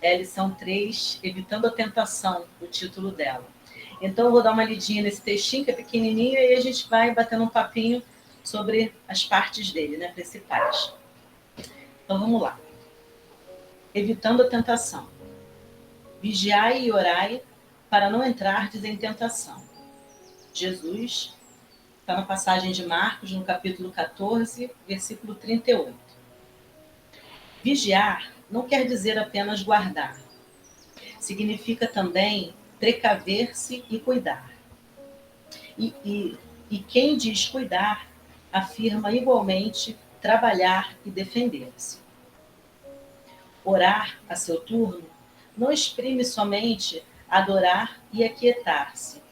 É a lição 3, Evitando a Tentação, o título dela. Então, eu vou dar uma lidinha nesse textinho, que é pequenininho, e aí a gente vai batendo um papinho sobre as partes dele, né, principais. Então, vamos lá. Evitando a tentação. Vigiai e orai para não entrardes em tentação. Jesus, está na passagem de Marcos, no capítulo 14, versículo 38. Vigiar não quer dizer apenas guardar. Significa também precaver-se e cuidar. E quem diz cuidar, afirma igualmente trabalhar e defender-se. Orar, a seu turno, não exprime somente adorar e aquietar-se,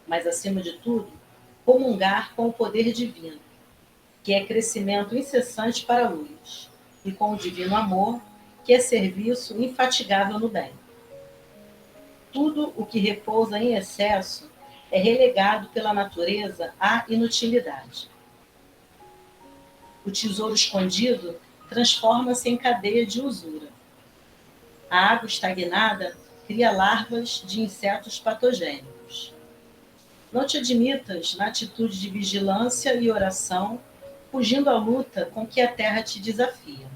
mas, acima de tudo, comungar com o poder divino, que é crescimento incessante para a luz, e com o divino amor, que é serviço infatigável no bem. Tudo o que repousa em excesso é relegado pela natureza à inutilidade. O tesouro escondido transforma-se em cadeia de usura. A água estagnada cria larvas de insetos patogênicos. Não te admitas na atitude de vigilância e oração, fugindo à luta com que a terra te desafia.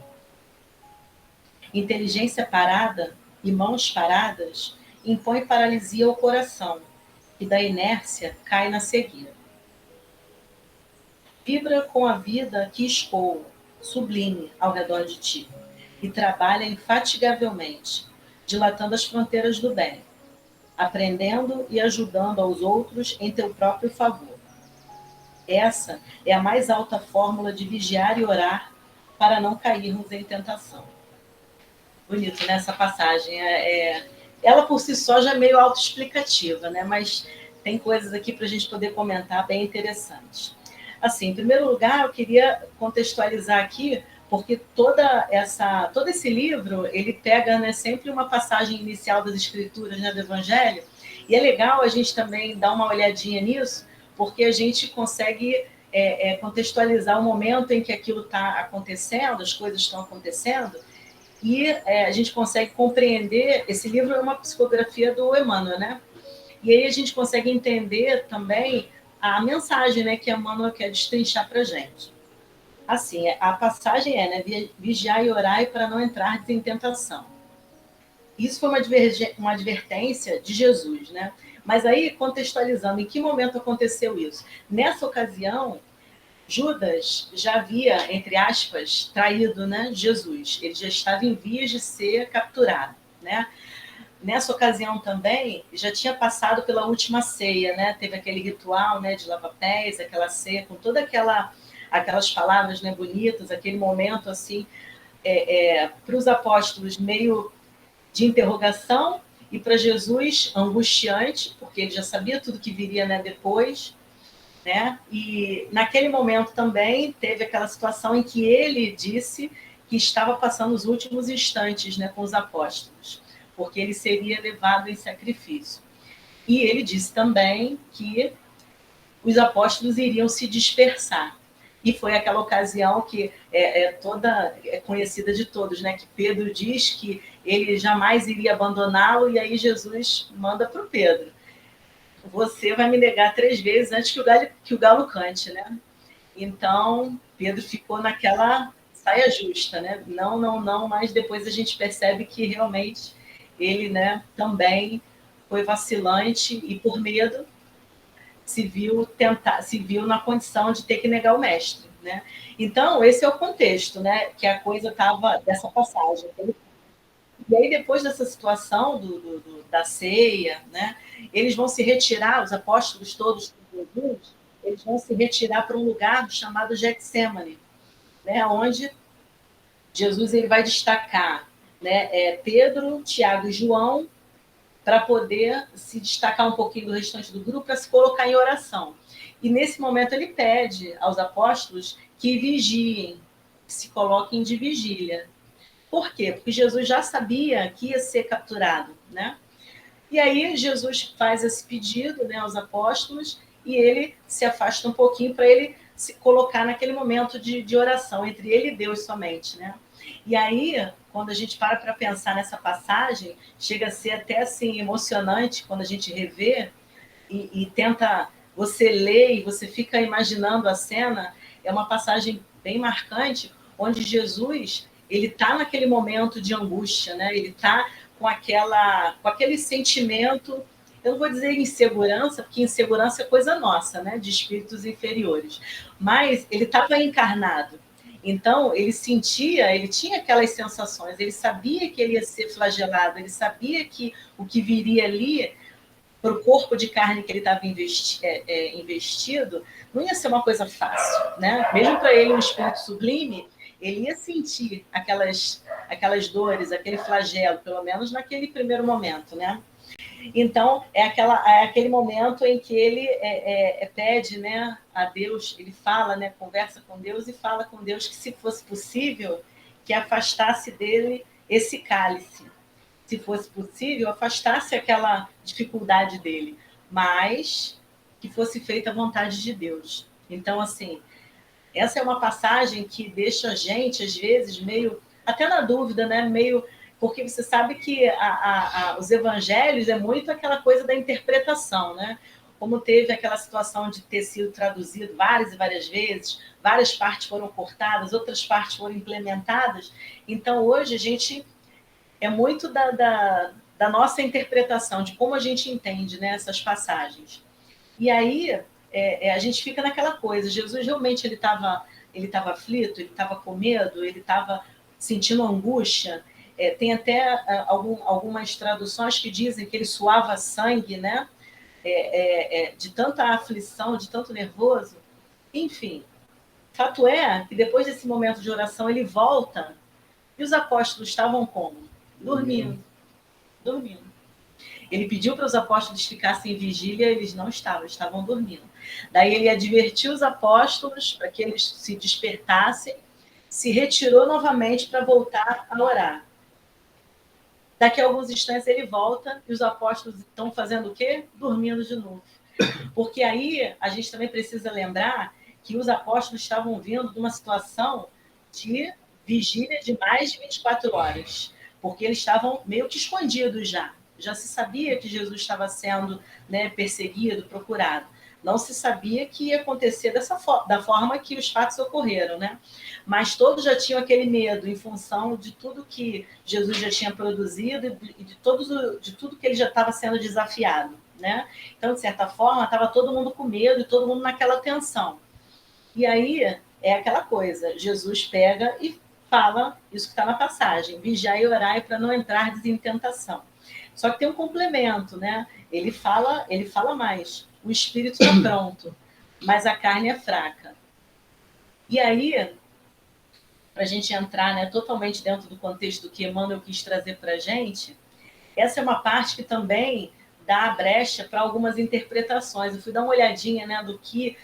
Inteligência parada e mãos paradas impõe paralisia ao coração, e da inércia cai na cegueira. Vibra com a vida que escoa, sublime, ao redor de ti, e trabalha infatigavelmente, dilatando as fronteiras do bem, aprendendo e ajudando aos outros em teu próprio favor. Essa é a mais alta fórmula de vigiar e orar para não cairmos em tentação. Bonito, né, essa passagem. Ela por si só já é meio autoexplicativa, né? Mas tem coisas aqui para a gente poder comentar bem interessantes. Assim, em primeiro lugar, eu queria contextualizar aqui, porque todo esse livro, ele pega, né, sempre uma passagem inicial das Escrituras, né, do Evangelho, e é legal a gente também dar uma olhadinha nisso, porque a gente consegue contextualizar o momento em que aquilo está acontecendo, as coisas estão acontecendo, e a gente consegue compreender. Esse livro é uma psicografia do Emmanuel, né? E aí a gente consegue entender também a mensagem, né, que Emmanuel quer destrinchar para a gente. Assim, a passagem é, né, vigiar e orar para não entrar em tentação. Isso foi uma advertência de Jesus, né? Mas aí, contextualizando, em que momento aconteceu isso? Nessa ocasião, Judas já havia, entre aspas, traído, né, Jesus. Ele já estava em vias de ser capturado, né? Nessa ocasião também, já tinha passado pela última ceia, né? Teve aquele ritual, né, de lava-pés, aquela ceia com toda aquelas palavras, né, bonitas, aquele momento assim, para os apóstolos meio de interrogação, e para Jesus angustiante, porque ele já sabia tudo que viria, né, depois, né? E naquele momento também teve aquela situação em que ele disse que estava passando os últimos instantes, né, com os apóstolos, porque ele seria levado em sacrifício. E ele disse também que os apóstolos iriam se dispersar. E foi aquela ocasião que toda conhecida de todos, né? Que Pedro diz que ele jamais iria abandoná-lo, e aí Jesus manda para o Pedro: você vai me negar 3 vezes antes que o galo cante, né? Então, Pedro ficou naquela saia justa, né? Não, não, não, mas depois a gente percebe que realmente ele, né, também foi vacilante e por medo se viu na condição de ter que negar o mestre, né? Então, esse é o contexto, né, que a coisa estava dessa passagem. E aí, depois dessa situação da ceia, né, eles vão se retirar, os apóstolos todos com Jesus, eles vão se retirar para um lugar chamado Getsemane, né, onde Jesus ele vai destacar, né, Pedro, Tiago e João, para poder se destacar um pouquinho do restante do grupo, para se colocar em oração. E nesse momento ele pede aos apóstolos que vigiem, que se coloquem de vigília. Por quê? Porque Jesus já sabia que ia ser capturado, né? E aí Jesus faz esse pedido, né, aos apóstolos, e ele se afasta um pouquinho para ele se colocar naquele momento de oração entre ele e Deus somente, né? E aí, quando a gente para pensar nessa passagem, chega a ser até assim emocionante quando a gente revê e tenta, você lê e você fica imaginando a cena. É uma passagem bem marcante, onde Jesus ele está naquele momento de angústia, né? Ele está com aquele sentimento, eu não vou dizer insegurança, porque insegurança é coisa nossa, né? De espíritos inferiores. Mas ele estava encarnado. Então, ele sentia, ele tinha aquelas sensações, ele sabia que ele ia ser flagelado, ele sabia que o que viria ali para o corpo de carne que ele estava investido, não ia ser uma coisa fácil, né? Mesmo para ele, um espírito sublime, ele ia sentir aquelas dores, aquele flagelo, pelo menos naquele primeiro momento, né? Então, é aquele momento em que ele pede, né, a Deus, ele fala, né, conversa com Deus e fala com Deus que, se fosse possível, que afastasse dele esse cálice. Se fosse possível, afastasse aquela dificuldade dele, mas que fosse feita a vontade de Deus. Então, assim, essa é uma passagem que deixa a gente, às vezes, meio, até na dúvida, né? Meio, porque você sabe que os evangelhos é muito aquela coisa da interpretação, né? Como teve aquela situação de ter sido traduzido várias e várias vezes, várias partes foram cortadas, outras partes foram implementadas. Então, hoje, a gente é muito da nossa interpretação, de como a gente entende, né, essas passagens. E aí a gente fica naquela coisa, Jesus realmente ele estava aflito, ele estava com medo, ele estava sentindo angústia. Tem até algumas traduções que dizem que ele suava sangue, né? De tanta aflição, de tanto nervoso. Enfim, fato é que depois desse momento de oração ele volta e os apóstolos estavam como? Dormindo. Dormindo. Ele pediu para os apóstolos ficassem em vigília, eles não estavam, estavam dormindo. Daí ele advertiu os apóstolos para que eles se despertassem, se retirou novamente para voltar a orar. Daqui a alguns instantes ele volta e os apóstolos estão fazendo o quê? Dormindo de novo. Porque aí a gente também precisa lembrar que os apóstolos estavam vindo de uma situação de vigília de mais de 24 horas, porque eles estavam meio que escondidos já. Já se sabia que Jesus estava sendo, né, perseguido, procurado. Não se sabia que ia acontecer da forma que os fatos ocorreram, né? Mas todos já tinham aquele medo em função de tudo que Jesus já tinha produzido e de tudo que ele já estava sendo desafiado, né? Então, de certa forma, estava todo mundo com medo e todo mundo naquela tensão. E aí é aquela coisa, Jesus pega e fala isso que está na passagem, vigiai e orai para não entrar em tentação. Só que tem um complemento, né? Ele fala mais. O espírito está pronto, mas a carne é fraca. E aí, para a gente entrar, né, totalmente dentro do contexto do que Emmanuel quis trazer para a gente, essa é uma parte que também dá a brecha para algumas interpretações. Eu fui dar uma olhadinha, né, do que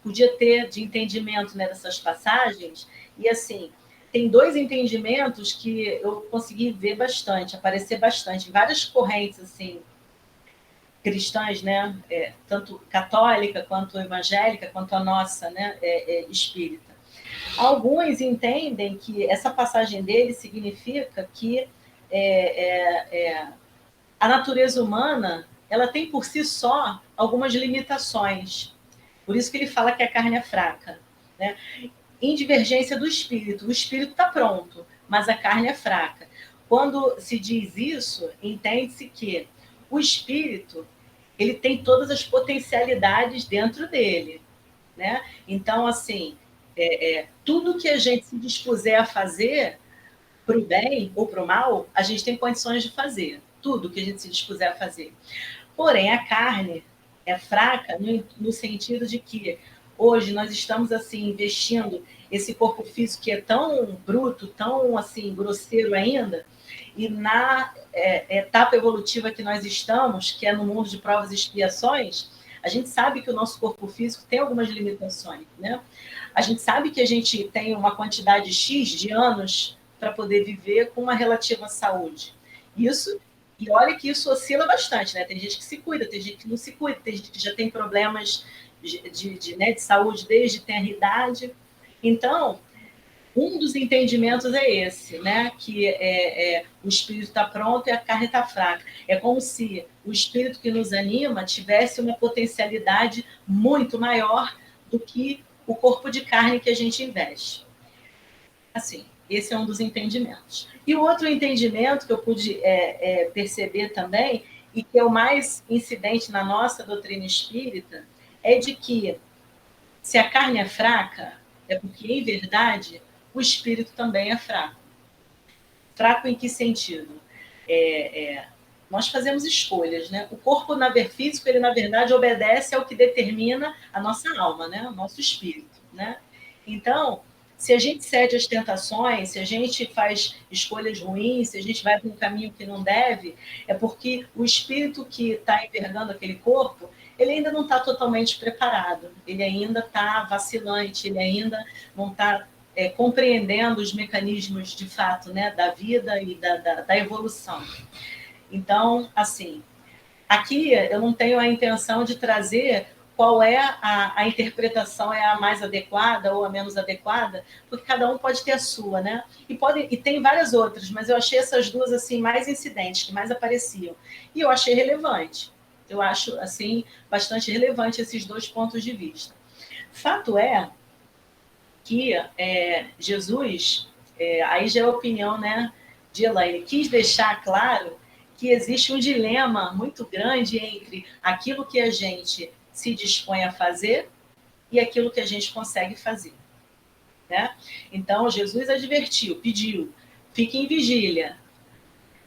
podia ter de entendimento, né, dessas passagens, e assim, tem dois entendimentos que eu consegui ver bastante, aparecer bastante, em várias correntes assim, cristãs, né, tanto católica quanto evangélica, quanto a nossa, né, espírita. Alguns entendem que essa passagem dele significa que a natureza humana ela tem por si só algumas limitações. Por isso que ele fala que a carne é fraca, né? Em divergência do espírito. O espírito está pronto, mas a carne é fraca. Quando se diz isso, entende-se que o espírito ele tem todas as potencialidades dentro dele, né? Então, assim, tudo que a gente se dispuser a fazer, para o bem ou para o mal, a gente tem condições de fazer. Tudo que a gente se dispuser a fazer. Porém, a carne é fraca no sentido de que hoje nós estamos assim investindo esse corpo físico que é tão bruto, tão assim grosseiro ainda, e na etapa evolutiva que nós estamos, que é no mundo de provas e expiações, a gente sabe que o nosso corpo físico tem algumas limitações, né? A gente sabe que a gente tem uma quantidade X de anos para poder viver com uma relativa saúde. Isso, e olha que isso oscila bastante, né? Tem gente que se cuida, tem gente que não se cuida, tem gente que já tem problemas de saúde desde tenra idade. Então, Um dos entendimentos é esse, né? Que o espírito está pronto e a carne está fraca. É como se o espírito que nos anima tivesse uma potencialidade muito maior do que o corpo de carne que a gente investe. Assim, esse é um dos entendimentos. E o outro entendimento que eu pude perceber também, e que é o mais incidente na nossa doutrina espírita, é de que se a carne é fraca, é porque, em verdade, o espírito também é fraco. Fraco em que sentido? Nós fazemos escolhas, né? O corpo físico, ele na verdade obedece ao que determina a nossa alma, né? O nosso espírito, né? Então, se a gente cede às tentações, se a gente faz escolhas ruins, se a gente vai para um caminho que não deve, é porque o espírito que está envergando aquele corpo, ele ainda não está totalmente preparado, ele ainda está vacilante, ele ainda não está compreendendo os mecanismos de fato, né, da vida e da evolução. Então, assim, aqui eu não tenho a intenção de trazer qual é a interpretação é a mais adequada ou a menos adequada, porque cada um pode ter a sua, né? E tem várias outras, mas eu achei essas duas assim mais incidentes, que mais apareciam. E eu achei relevante. Eu acho assim bastante relevante esses dois pontos de vista. Fato é que Jesus, aí já é a opinião, né, de Elaine, quis deixar claro que existe um dilema muito grande entre aquilo que a gente se dispõe a fazer e aquilo que a gente consegue fazer, né? Então, Jesus advertiu, pediu, fique em vigília.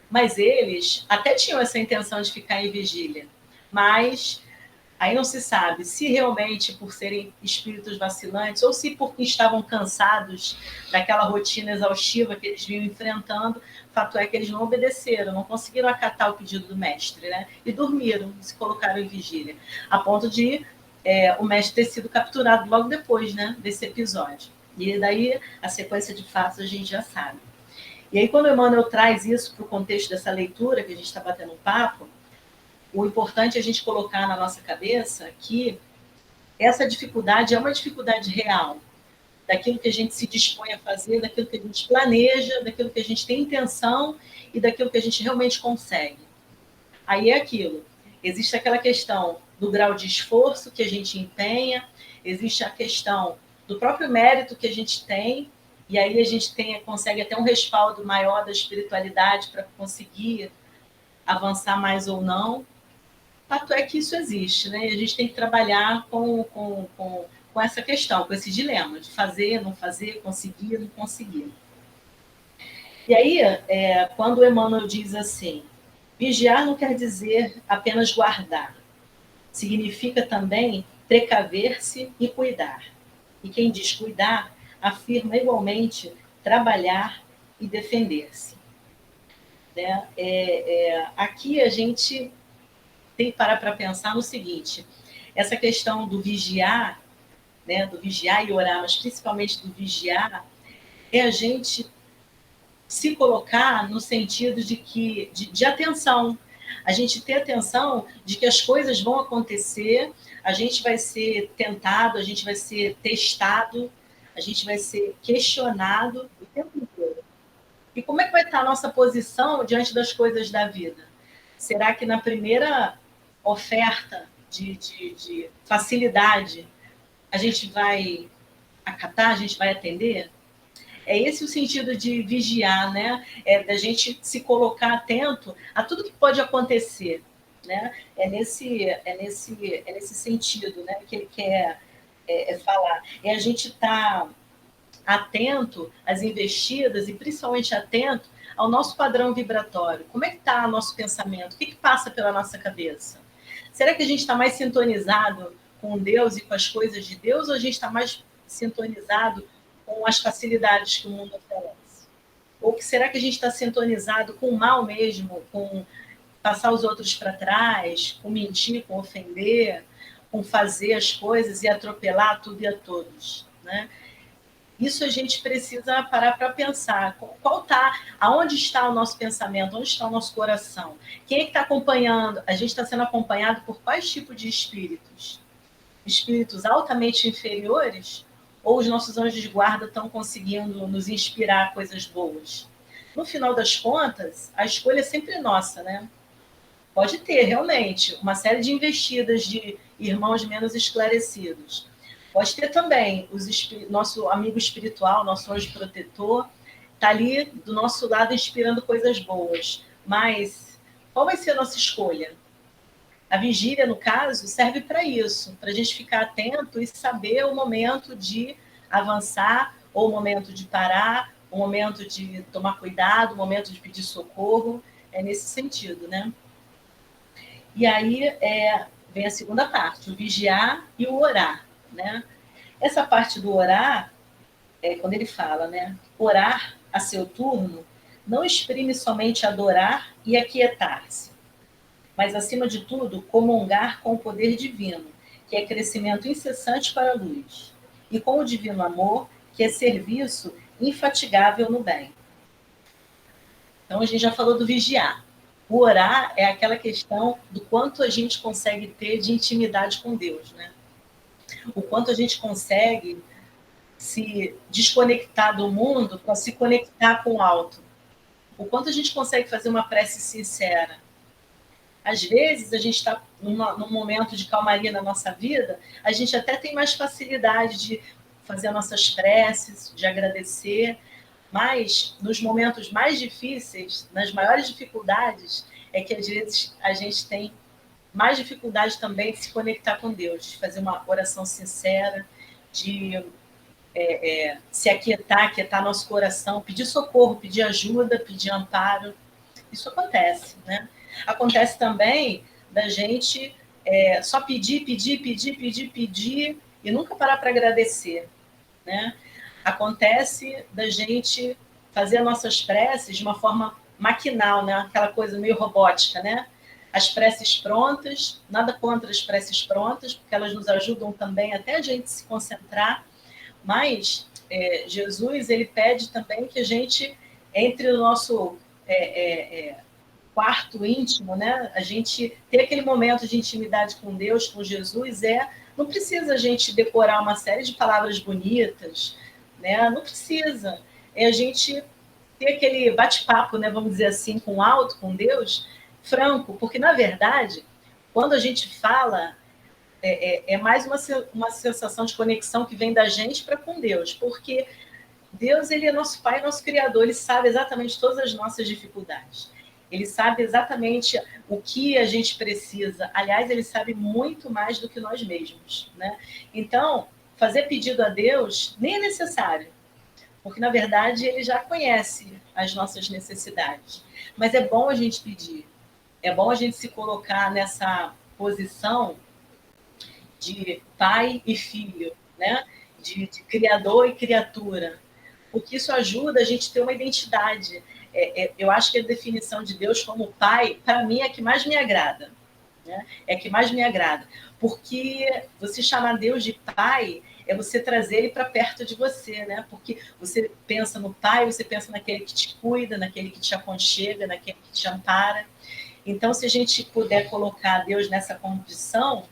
Mas eles até tinham essa intenção de ficar em vigília, mas aí não se sabe se realmente por serem espíritos vacilantes ou se porque estavam cansados daquela rotina exaustiva que eles vinham enfrentando. Fato é que eles não obedeceram, não conseguiram acatar o pedido do mestre, né? E dormiram, se colocaram em vigília, a ponto de o mestre ter sido capturado logo depois, né, desse episódio. E daí a sequência de fatos a gente já sabe. E aí quando o Emmanuel traz isso para o contexto dessa leitura que a gente está batendo um papo, o importante é a gente colocar na nossa cabeça que essa dificuldade é uma dificuldade real, daquilo que a gente se dispõe a fazer, daquilo que a gente planeja, daquilo que a gente tem intenção e daquilo que a gente realmente consegue. Aí é aquilo. Existe aquela questão do grau de esforço que a gente empenha, existe a questão do próprio mérito que a gente tem, e aí a gente consegue até um respaldo maior da espiritualidade para conseguir avançar mais ou não. Fato é que isso existe, né? E a gente tem que trabalhar com essa questão, com esse dilema de fazer, não fazer, conseguir, não conseguir. E aí, quando o Emmanuel diz assim, vigiar não quer dizer apenas guardar, significa também precaver-se e cuidar. E quem diz cuidar, afirma igualmente trabalhar e defender-se. Né? Aqui a gente tem que parar para pensar no seguinte, essa questão do vigiar, né, do vigiar e orar, mas principalmente do vigiar, é a gente se colocar no sentido de atenção, a gente ter atenção de que as coisas vão acontecer, a gente vai ser tentado, a gente vai ser testado, a gente vai ser questionado o tempo inteiro. E como é que vai estar a nossa posição diante das coisas da vida? Será que na primeira oferta de facilidade a gente vai acatar, a gente vai atender? É esse o sentido de vigiar, né? Da gente se colocar atento a tudo que pode acontecer, né? É nesse sentido, né? Que ele quer falar. É a gente estar atento às investidas e principalmente atento ao nosso padrão vibratório. Como é que está o nosso pensamento? O que passa pela nossa cabeça? Será que a gente está mais sintonizado com Deus e com as coisas de Deus ou a gente está mais sintonizado com as facilidades que o mundo oferece? Ou que será que a gente está sintonizado com o mal mesmo, com passar os outros para trás, com mentir, com ofender, com fazer as coisas e atropelar tudo e a todos, né? Isso a gente precisa parar para pensar. Aonde está o nosso pensamento? Onde está o nosso coração? Quem é que está acompanhando? A gente está sendo acompanhado por quais tipos de espíritos? Espíritos altamente inferiores ou os nossos anjos de guarda estão conseguindo nos inspirar coisas boas? No final das contas, a escolha é sempre nossa, né? Pode ter, realmente, uma série de investidas de irmãos menos esclarecidos. Pode ter também nosso amigo espiritual, nosso anjo protetor, está ali do nosso lado inspirando coisas boas. Mas qual vai ser a nossa escolha? A vigília, no caso, serve para isso, para a gente ficar atento e saber o momento de avançar, ou o momento de parar, o momento de tomar cuidado, o momento de pedir socorro. É nesse sentido, né? E aí vem a segunda parte, o vigiar e o orar, né? Essa parte do orar, quando ele fala, né? Orar a seu turno não exprime somente adorar e aquietar-se, mas, acima de tudo, comungar com o poder divino, que é crescimento incessante para a luz, e com o divino amor, que é serviço infatigável no bem. Então, a gente já falou do vigiar. O orar é aquela questão do quanto a gente consegue ter de intimidade com Deus, né? O quanto a gente consegue se desconectar do mundo para se conectar com o alto. O quanto a gente consegue fazer uma prece sincera. Às vezes, a gente está num momento de calmaria na nossa vida, a gente até tem mais facilidade de fazer nossas preces, de agradecer, mas nos momentos mais difíceis, nas maiores dificuldades, é que às vezes a gente tem mais dificuldade também de se conectar com Deus, de fazer uma oração sincera, de se aquietar nosso coração, pedir socorro, pedir ajuda, pedir amparo. Isso acontece, né? Acontece também da gente só pedir e nunca parar para agradecer, né? Acontece da gente fazer nossas preces de uma forma maquinal, né? Aquela coisa meio robótica, né? As preces prontas, nada contra as preces prontas, porque elas nos ajudam também até a gente se concentrar, mas Jesus, ele pede também que a gente entre no nosso quarto íntimo, né? A gente ter aquele momento de intimidade com Deus, com Jesus, não precisa a gente decorar uma série de palavras bonitas, né? Não precisa. É a gente ter aquele bate-papo, né? Vamos dizer assim, com o alto, com Deus, franco, porque na verdade, quando a gente fala, é mais uma sensação de conexão que vem da gente para com Deus, porque Deus, ele é nosso Pai, nosso Criador, ele sabe exatamente todas as nossas dificuldades. Ele sabe exatamente o que a gente precisa. Aliás, ele sabe muito mais do que nós mesmos, né? Então, fazer pedido a Deus nem é necessário, porque, na verdade, ele já conhece as nossas necessidades. Mas é bom a gente pedir, é bom a gente se colocar nessa posição de pai e filho, né? De criador e criatura, porque isso ajuda a gente a ter uma identidade. Eu acho que a definição de Deus como pai, para mim, é a que mais me agrada. Né? É a que mais me agrada. Porque você chamar Deus de pai é você trazer ele para perto de você, né? Porque você pensa no pai, você pensa naquele que te cuida, naquele que te aconchega, naquele que te ampara. Então, se a gente puder colocar Deus nessa condição,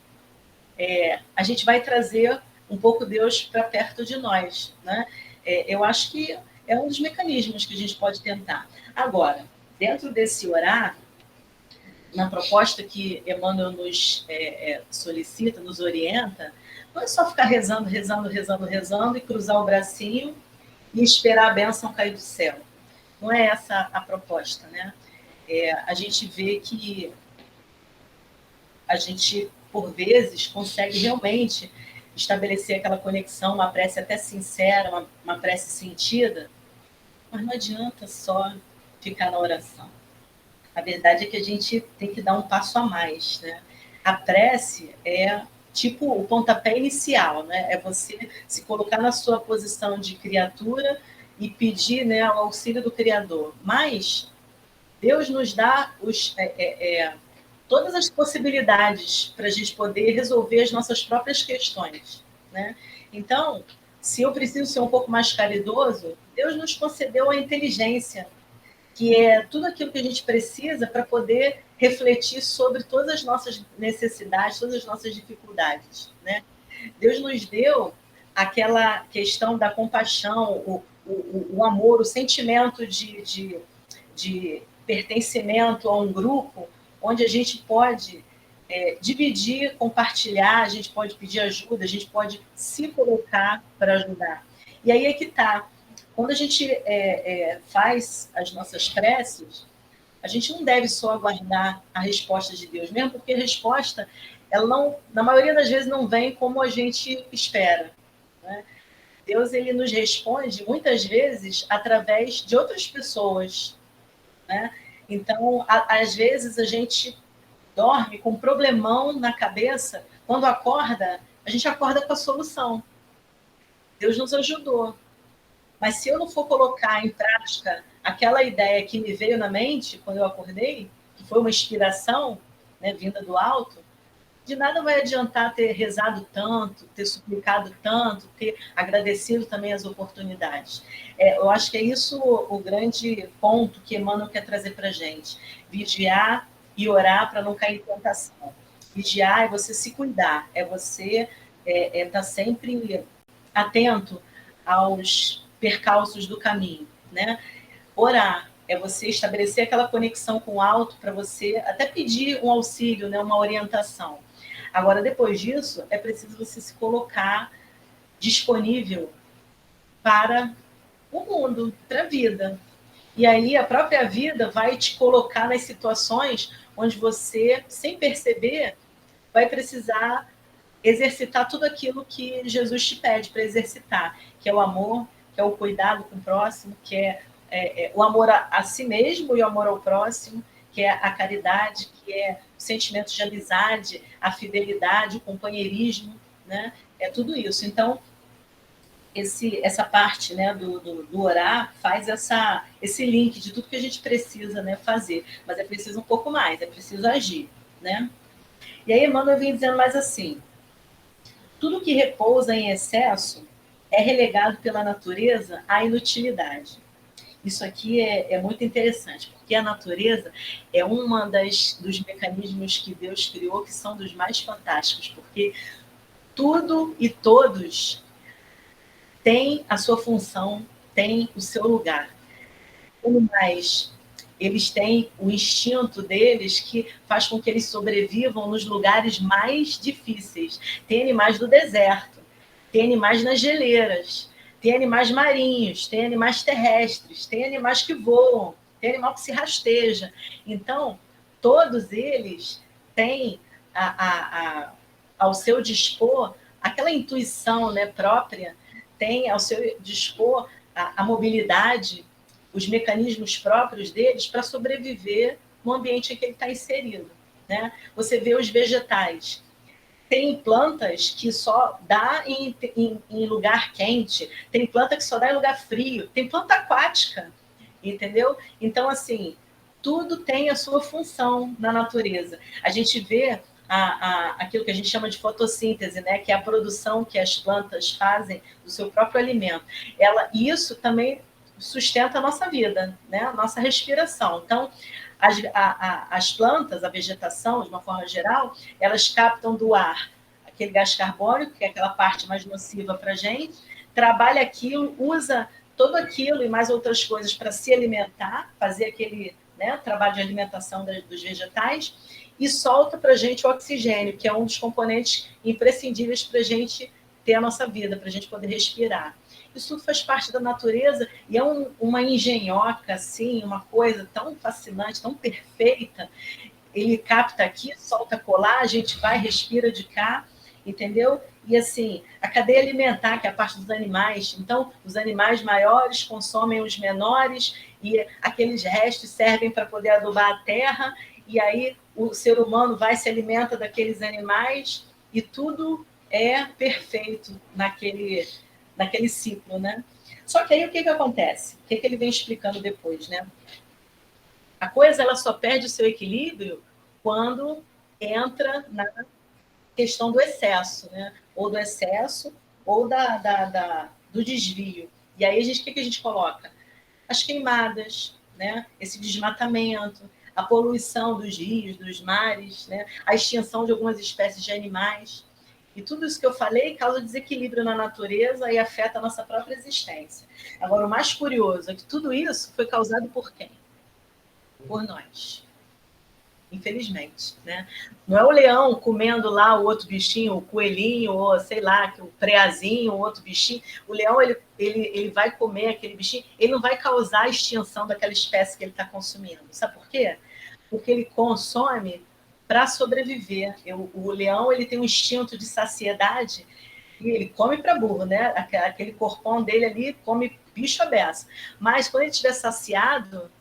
a gente vai trazer um pouco Deus para perto de nós, né? Eu acho que é um dos mecanismos que a gente pode tentar. Agora, dentro desse orar, na proposta que Emmanuel nos solicita, nos orienta, não é só ficar rezando, rezando, rezando, rezando e cruzar o bracinho e esperar a bênção cair do céu. Não é essa a proposta, né? A gente vê que a gente, por vezes, consegue realmente estabelecer aquela conexão, uma prece até sincera, uma prece sentida, mas não adianta só ficar na oração. A verdade é que a gente tem que dar um passo a mais, né? A prece é tipo o pontapé inicial, né? É você se colocar na sua posição de criatura e pedir, né, o auxílio do Criador. Mas Deus nos dá todas as possibilidades para a gente poder resolver as nossas próprias questões, né? Então, se eu preciso ser um pouco mais caridoso, Deus nos concedeu a inteligência, que é tudo aquilo que a gente precisa para poder refletir sobre todas as nossas necessidades, todas as nossas dificuldades, né? Deus nos deu aquela questão da compaixão, o amor, o sentimento de pertencimento a um grupo, onde a gente pode dividir, compartilhar, a gente pode pedir ajuda, a gente pode se colocar para ajudar. E aí é que está. Quando a gente faz as nossas preces, a gente não deve só aguardar a resposta de Deus, mesmo porque a resposta, ela não, na maioria das vezes, não vem como a gente espera. Né? Deus, ele nos responde muitas vezes através de outras pessoas. Né? Então, às vezes a gente dorme com um problemão na cabeça, quando acorda, a gente acorda com a solução. Deus nos ajudou. Mas se eu não for colocar em prática aquela ideia que me veio na mente quando eu acordei, que foi uma inspiração, né, vinda do alto, de nada vai adiantar ter rezado tanto, ter suplicado tanto, ter agradecido também as oportunidades. Eu acho que é isso o grande ponto que Emmanuel quer trazer para a gente. Vigiar e orar para não cair em tentação. Vigiar é você se cuidar, é você estar sempre atento aos percalços do caminho, né? Orar é você estabelecer aquela conexão com o alto para você até pedir um auxílio, né, uma orientação. Agora, depois disso, é preciso você se colocar disponível para o mundo, para a vida. E aí a própria vida vai te colocar nas situações onde você, sem perceber, vai precisar exercitar tudo aquilo que Jesus te pede para exercitar, que é o amor, que é o cuidado com o próximo, que é o amor a si mesmo e o amor ao próximo, que é a caridade, que é o sentimento de amizade, a fidelidade, o companheirismo, né? É tudo isso. Então, essa parte, né, do orar faz esse link de tudo que a gente precisa, né, fazer. Mas é preciso um pouco mais, é preciso agir, né? E aí, Emmanuel vem dizendo mais assim: tudo que repousa em excesso é relegado pela natureza à inutilidade. Isso aqui é muito interessante, porque a natureza é uma dos mecanismos que Deus criou que são dos mais fantásticos, porque tudo e todos têm a sua função, têm o seu lugar. Mas eles têm o instinto deles que faz com que eles sobrevivam nos lugares mais difíceis. Tem animais do deserto, tem animais nas geleiras, tem animais marinhos, tem animais terrestres, tem animais que voam, tem animal que se rasteja. Então, todos eles têm ao seu dispor aquela intuição, né, própria, tem ao seu dispor a mobilidade, os mecanismos próprios deles para sobreviver no ambiente em que ele está inserido. Né? Você vê os vegetais. Tem plantas que só dá em lugar quente, tem planta que só dá em lugar frio, tem planta aquática, entendeu? Então, assim, tudo tem a sua função na natureza. A gente vê aquilo que a gente chama de fotossíntese, né? Que é a produção que as plantas fazem do seu próprio alimento. Isso também sustenta a nossa vida, né? A nossa respiração. Então, as plantas, a vegetação, de uma forma geral, elas captam do ar aquele gás carbônico, que é aquela parte mais nociva para a gente, trabalha aquilo, usa tudo aquilo e mais outras coisas para se alimentar, fazer aquele, né, trabalho de alimentação dos vegetais, e solta para a gente o oxigênio, que é um dos componentes imprescindíveis para a gente ter a nossa vida, para a gente poder respirar. Isso tudo faz parte da natureza e é uma engenhoca, assim, uma coisa tão fascinante, tão perfeita. Ele capta aqui, solta colar, a gente vai, respira de cá, entendeu? E assim, a cadeia alimentar, que é a parte dos animais. Então, os animais maiores consomem os menores e aqueles restos servem para poder adubar a terra. E aí o ser humano vai se alimenta daqueles animais e tudo é perfeito naquele ciclo, né? Só que aí o que acontece? O que ele vem explicando depois, né? A coisa ela só perde o seu equilíbrio quando entra na questão do excesso, né? Ou do excesso ou do desvio. E aí o que a gente coloca? As queimadas, né? Esse desmatamento, a poluição dos rios, dos mares, né? A extinção de algumas espécies de animais. E tudo isso que eu falei causa desequilíbrio na natureza e afeta a nossa própria existência. Agora, o mais curioso é que tudo isso foi causado por quem? Por nós. Infelizmente, né? Não é o leão comendo lá o outro bichinho, o coelhinho, ou sei lá, o preazinho, o outro bichinho. O leão, ele vai comer aquele bichinho, ele não vai causar a extinção daquela espécie que ele está consumindo. Sabe por quê? Porque ele consome para sobreviver. O leão, ele tem um instinto de saciedade e ele come para burro, né? Aquele corpão dele ali come bicho à beça. Mas quando ele estiver saciado,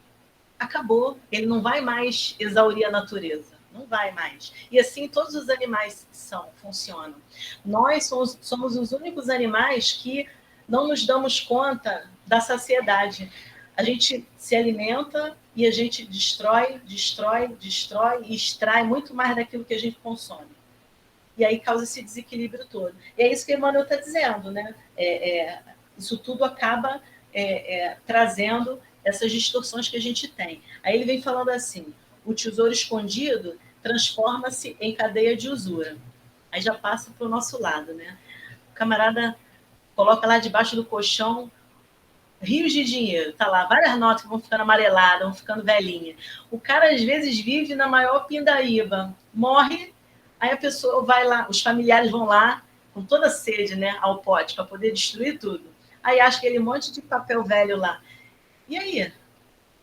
acabou. Ele não vai mais exaurir a natureza. Não vai mais. E assim todos os animais funcionam. Nós somos os únicos animais que não nos damos conta da saciedade. A gente se alimenta e a gente destrói e extrai muito mais daquilo que a gente consome. E aí causa esse desequilíbrio todo. E é isso que Emmanuel está dizendo, né? Isso tudo acaba trazendo essas distorções que a gente tem. Aí ele vem falando assim, o tesouro escondido transforma-se em cadeia de usura. Aí já passa para o nosso lado, né? O camarada coloca lá debaixo do colchão rios de dinheiro, tá lá, várias notas que vão ficando amareladas, vão ficando velhinhas. O cara, às vezes, vive na maior pindaíba, morre, aí a pessoa vai lá, os familiares vão lá, com toda sede, né, ao pote, para poder destruir tudo. Aí acha aquele monte de papel velho lá. E aí?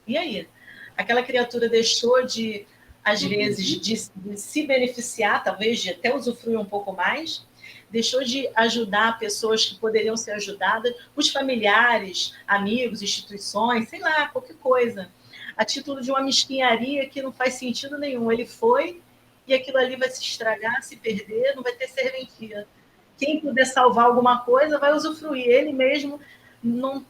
E aí? Aquela criatura deixou de, às vezes, de se beneficiar, talvez de até usufruir um pouco mais, deixou de ajudar pessoas que poderiam ser ajudadas, os familiares, amigos, instituições, sei lá, qualquer coisa, a título de uma mesquinharia que não faz sentido nenhum. Ele foi e aquilo ali vai se estragar, se perder, não vai ter serventia. Quem puder salvar alguma coisa vai usufruir. Ele mesmo não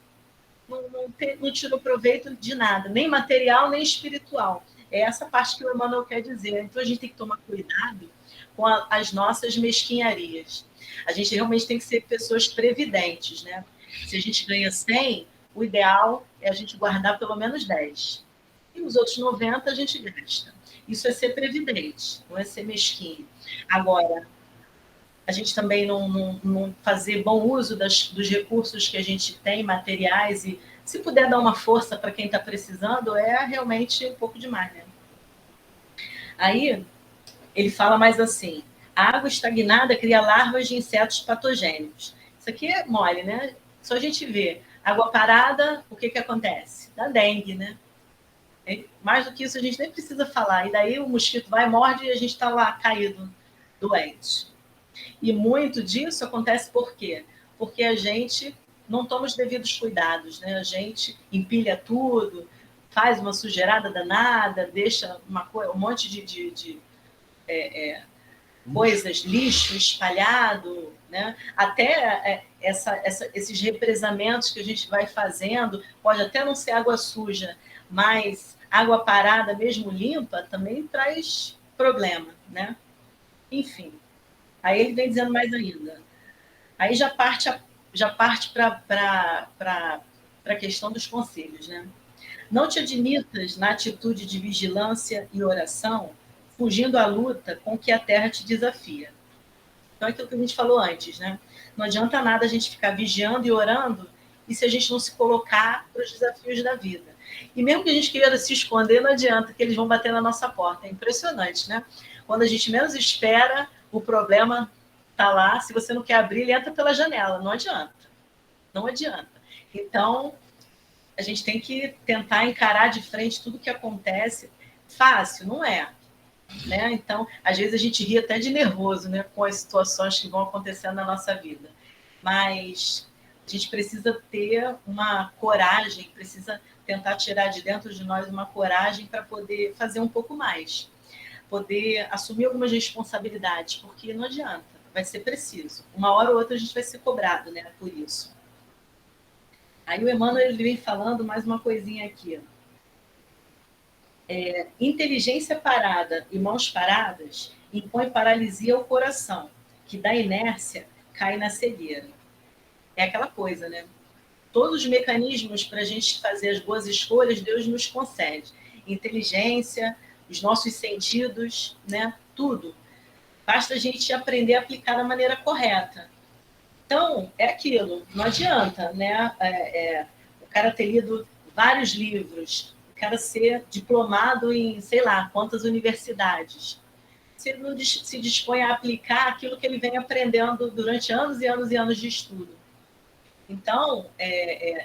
tirou proveito de nada, nem material, nem espiritual. É essa parte que o Emmanuel quer dizer. Então, a gente tem que tomar cuidado com as nossas mesquinharias. A gente realmente tem que ser pessoas previdentes, né? Se a gente ganha 100, o ideal é a gente guardar pelo menos 10. E os outros 90 a gente gasta. Isso é ser previdente, não é ser mesquinho. Agora, a gente também não fazer bom uso dos recursos que a gente tem, materiais, e se puder dar uma força para quem está precisando, é realmente um pouco demais, né? Aí, ele fala mais assim, a água estagnada cria larvas de insetos patogênicos. Isso aqui é mole, né? Só a gente vê. Água parada, o que acontece? Dá dengue, né? Mais do que isso, a gente nem precisa falar. E daí o mosquito vai, morde e a gente está lá caído, doente. E muito disso acontece por quê? Porque a gente não toma os devidos cuidados, né? A gente empilha tudo, faz uma sujeirada danada, deixa um monte de coisas, lixo espalhado, né? Até esses represamentos que a gente vai fazendo, pode até não ser água suja, mas água parada, mesmo limpa, também traz problema, né? Enfim. Aí ele vem dizendo mais ainda. Aí já parte para a questão dos conselhos, né? Não te admitas na atitude de vigilância e oração, fugindo à luta com que a terra te desafia. Então, é aquilo que a gente falou antes, né? Não adianta nada a gente ficar vigiando e orando e se a gente não se colocar para os desafios da vida. E mesmo que a gente queira se esconder, não adianta, que eles vão bater na nossa porta. É impressionante, né? Quando a gente menos espera, o problema está lá. Se você não quer abrir, ele entra pela janela. Não adianta. Não adianta. Então, a gente tem que tentar encarar de frente tudo que acontece. Fácil, não é. Né? Então, às vezes a gente ri até de nervoso, né, com as situações que vão acontecendo na nossa vida. Mas a gente precisa ter uma coragem, precisa tentar tirar de dentro de nós uma coragem para poder fazer um pouco mais, poder assumir algumas responsabilidades, porque não adianta, vai ser preciso. Uma hora ou outra a gente vai ser cobrado, né, por isso. Aí o Emmanuel ele vem falando mais uma coisinha aqui. Inteligência parada e mãos paradas impõe paralisia ao coração, que da inércia cai na cegueira. É aquela coisa, né? Todos os mecanismos para a gente fazer as boas escolhas, Deus nos concede. Inteligência, os nossos sentidos, né? Tudo. basta a gente aprender a aplicar da maneira correta. Então, é aquilo, não adianta, né? O cara ter lido vários livros, o cara ser diplomado em, sei lá, quantas universidades. Se ele não se dispõe a aplicar aquilo que ele vem aprendendo durante anos e anos e anos de estudo. Então,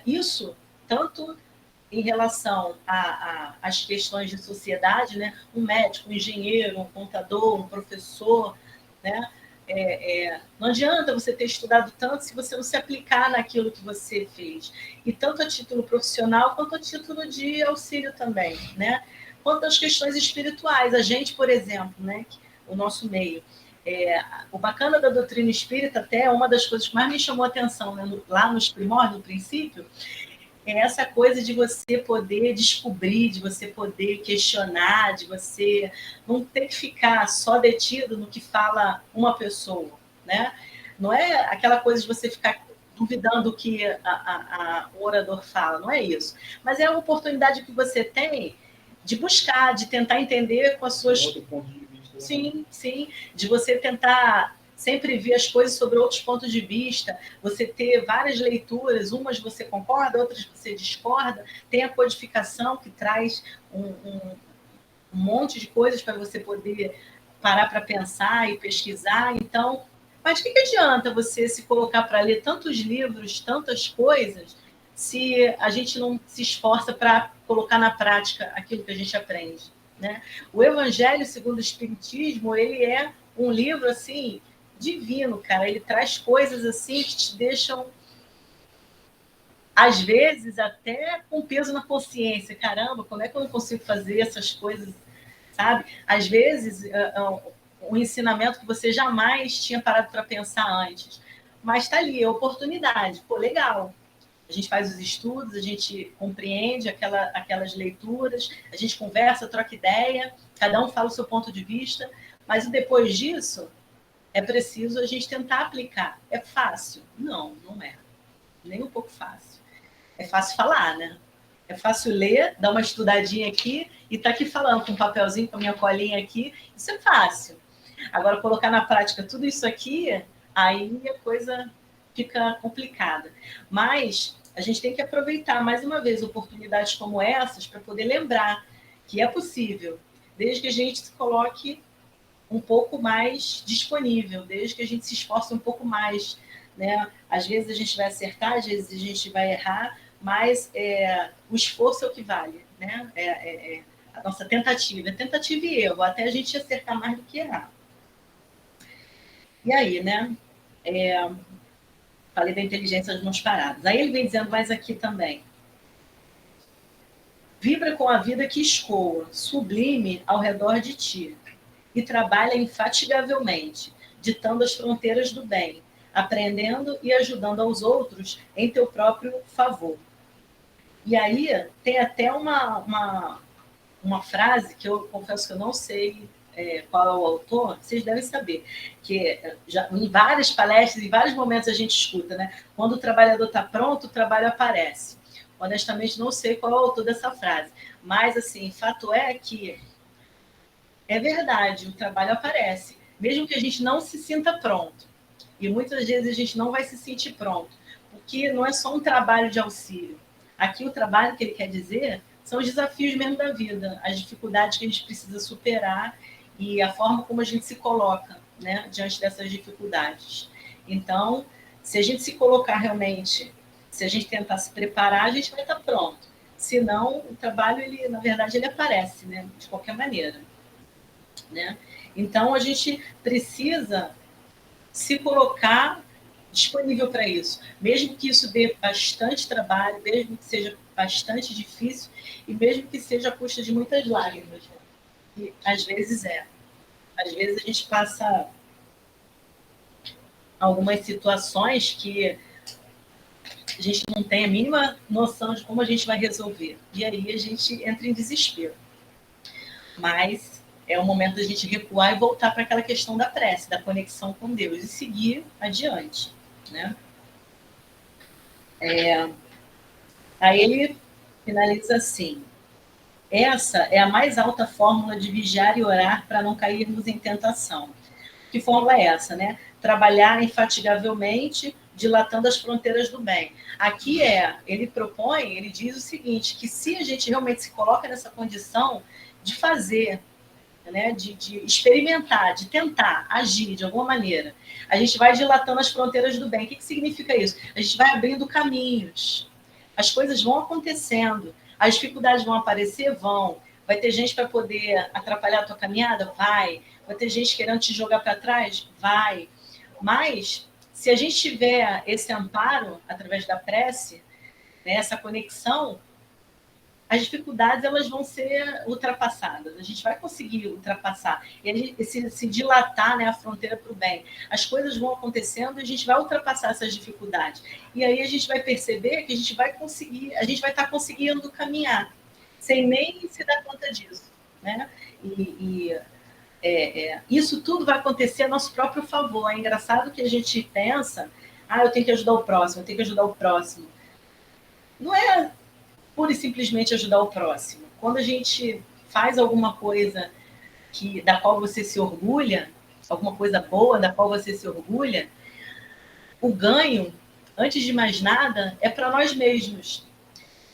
isso, tanto em relação às questões de sociedade, né? Um médico, um engenheiro, um contador, um professor, né? Não adianta você ter estudado tanto se você não se aplicar naquilo que você fez. E tanto a título profissional quanto a título de auxílio também, né? Quanto às questões espirituais. A gente, por exemplo, né? O nosso meio. O bacana da doutrina espírita, até uma das coisas que mais me chamou a atenção, né? Lá nos primórdios, no princípio, é essa coisa de você poder descobrir, de você poder questionar, de você não ter que ficar só detido no que fala uma pessoa, né? Não é aquela coisa de você ficar duvidando o que o orador fala, não é isso. Mas é a oportunidade que você tem de buscar, de tentar entender com as suas... Outro ponto de vista. Sim, sim, de você tentar sempre ver as coisas sobre outros pontos de vista, você ter várias leituras, umas você concorda, outras você discorda, tem a codificação que traz um monte de coisas para você poder parar para pensar e pesquisar. Então, mas o que adianta você se colocar para ler tantos livros, tantas coisas, se a gente não se esforça para colocar na prática aquilo que a gente aprende, né? O Evangelho segundo o Espiritismo, ele é um livro assim divino, cara. Ele traz coisas assim que te deixam, às vezes, até com peso na consciência. Caramba, como é que eu não consigo fazer essas coisas, sabe? Às vezes, um ensinamento que você jamais tinha parado para pensar antes. Mas está ali, a oportunidade. Pô, legal. A gente faz os estudos, a gente compreende aquelas leituras, a gente conversa, troca ideia, cada um fala o seu ponto de vista, mas depois disso, é preciso a gente tentar aplicar. É fácil? Não, não é. Nem um pouco fácil. É fácil falar, né? É fácil ler, dar uma estudadinha aqui e tá aqui falando com um papelzinho, com a minha colinha aqui. Isso é fácil. Agora, colocar na prática tudo isso aqui, aí a coisa fica complicada. Mas a gente tem que aproveitar, mais uma vez, oportunidades como essas para poder lembrar que é possível, desde que a gente se coloque um pouco mais disponível, desde que a gente se esforce um pouco mais, né? Às vezes a gente vai acertar, às vezes a gente vai errar, mas o esforço é o que vale, né? A nossa tentativa, é tentativa e erro, até a gente acertar mais do que errar. E aí, né? Falei da inteligência das mãos paradas. Aí ele vem dizendo mais aqui também. Vibra com a vida que escoa, sublime ao redor de ti, e trabalha infatigavelmente, ditando as fronteiras do bem, aprendendo e ajudando aos outros em teu próprio favor. E aí tem até uma frase que eu confesso que eu não sei qual é o autor, vocês devem saber, que já, em várias palestras, em vários momentos a gente escuta, né? Quando o trabalhador está pronto, o trabalho aparece. Honestamente, não sei qual é o autor dessa frase, mas, assim, fato é que é verdade, o trabalho aparece, mesmo que a gente não se sinta pronto. E muitas vezes a gente não vai se sentir pronto, porque não é só um trabalho de auxílio. Aqui o trabalho que ele quer dizer são os desafios mesmo da vida, as dificuldades que a gente precisa superar e a forma como a gente se coloca, né, diante dessas dificuldades. Então, se a gente se colocar realmente, se a gente tentar se preparar, a gente vai estar pronto. Senão, o trabalho, ele, na verdade, ele aparece, né, de qualquer maneira. Né? Então, a gente precisa se colocar disponível para isso, mesmo que isso dê bastante trabalho, mesmo que seja bastante difícil e mesmo que seja a custa de muitas lágrimas. E às vezes às vezes a gente passa algumas situações que a gente não tem a mínima noção de como a gente vai resolver. E aí a gente entra em desespero. Mas é o momento da gente recuar e voltar para aquela questão da prece, da conexão com Deus e seguir adiante, né? Aí ele finaliza assim: essa é a mais alta fórmula de vigiar e orar para não cairmos em tentação. Que fórmula é essa, né? Trabalhar infatigavelmente, dilatando as fronteiras do bem. Aqui ele propõe, ele diz o seguinte, que se a gente realmente se coloca nessa condição de fazer, né, de experimentar, de tentar agir de alguma maneira, a gente vai dilatando as fronteiras do bem. O que significa isso? A gente vai abrindo caminhos, as coisas vão acontecendo, as dificuldades vão aparecer? Vão. Vai ter gente para poder atrapalhar a tua caminhada? Vai. Vai ter gente querendo te jogar para trás? Vai. Mas, se a gente tiver esse amparo através da prece, né, essa conexão, as dificuldades elas vão ser ultrapassadas. A gente vai conseguir ultrapassar. E se dilatar, né, a fronteira para o bem. As coisas vão acontecendo e a gente vai ultrapassar essas dificuldades. E aí a gente vai perceber que a gente vai conseguir, a gente vai estar conseguindo caminhar, sem nem se dar conta disso. Né? Isso tudo vai acontecer a nosso próprio favor. É engraçado que a gente pensa, eu tenho que ajudar o próximo, eu tenho que ajudar o próximo. Não é pura e simplesmente ajudar o próximo. Quando a gente faz alguma coisa da qual você se orgulha, alguma coisa boa da qual você se orgulha, o ganho, antes de mais nada, é para nós mesmos.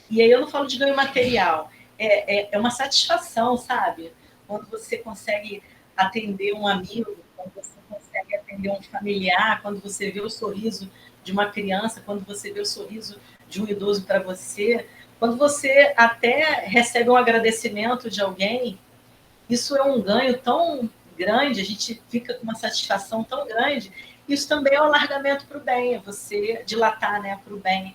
E aí eu não falo de ganho material, é uma satisfação, sabe? Quando você consegue atender um amigo, quando você consegue atender um familiar, quando você vê o sorriso de uma criança, quando você vê o sorriso de um idoso para você, quando você até recebe um agradecimento de alguém, isso é um ganho tão grande, a gente fica com uma satisfação tão grande. Isso também é um alargamento para o bem, é você dilatar, né, para o bem,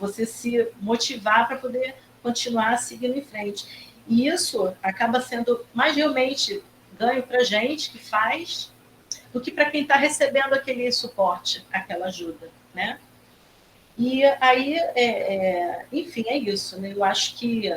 você se motivar para poder continuar seguindo em frente. E isso acaba sendo mais realmente ganho para a gente que faz do que para quem está recebendo aquele suporte, aquela ajuda, né? E aí, enfim, é isso. Né? Eu acho que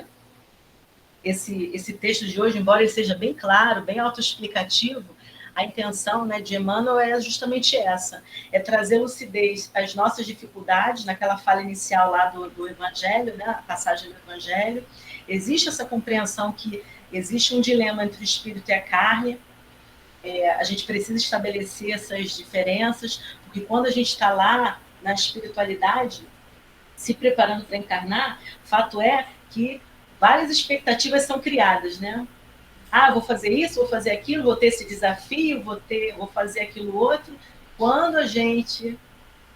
esse texto de hoje, embora ele seja bem claro, bem autoexplicativo, a intenção, né, de Emmanuel é justamente essa, é trazer lucidez às nossas dificuldades, naquela fala inicial lá do Evangelho, né, a passagem do Evangelho. Existe essa compreensão que existe um dilema entre o espírito e a carne, a gente precisa estabelecer essas diferenças, porque quando a gente está lá na espiritualidade, se preparando para encarnar, fato é que várias expectativas são criadas, né? Vou fazer isso, vou fazer aquilo, vou ter esse desafio, vou fazer aquilo outro. Quando a gente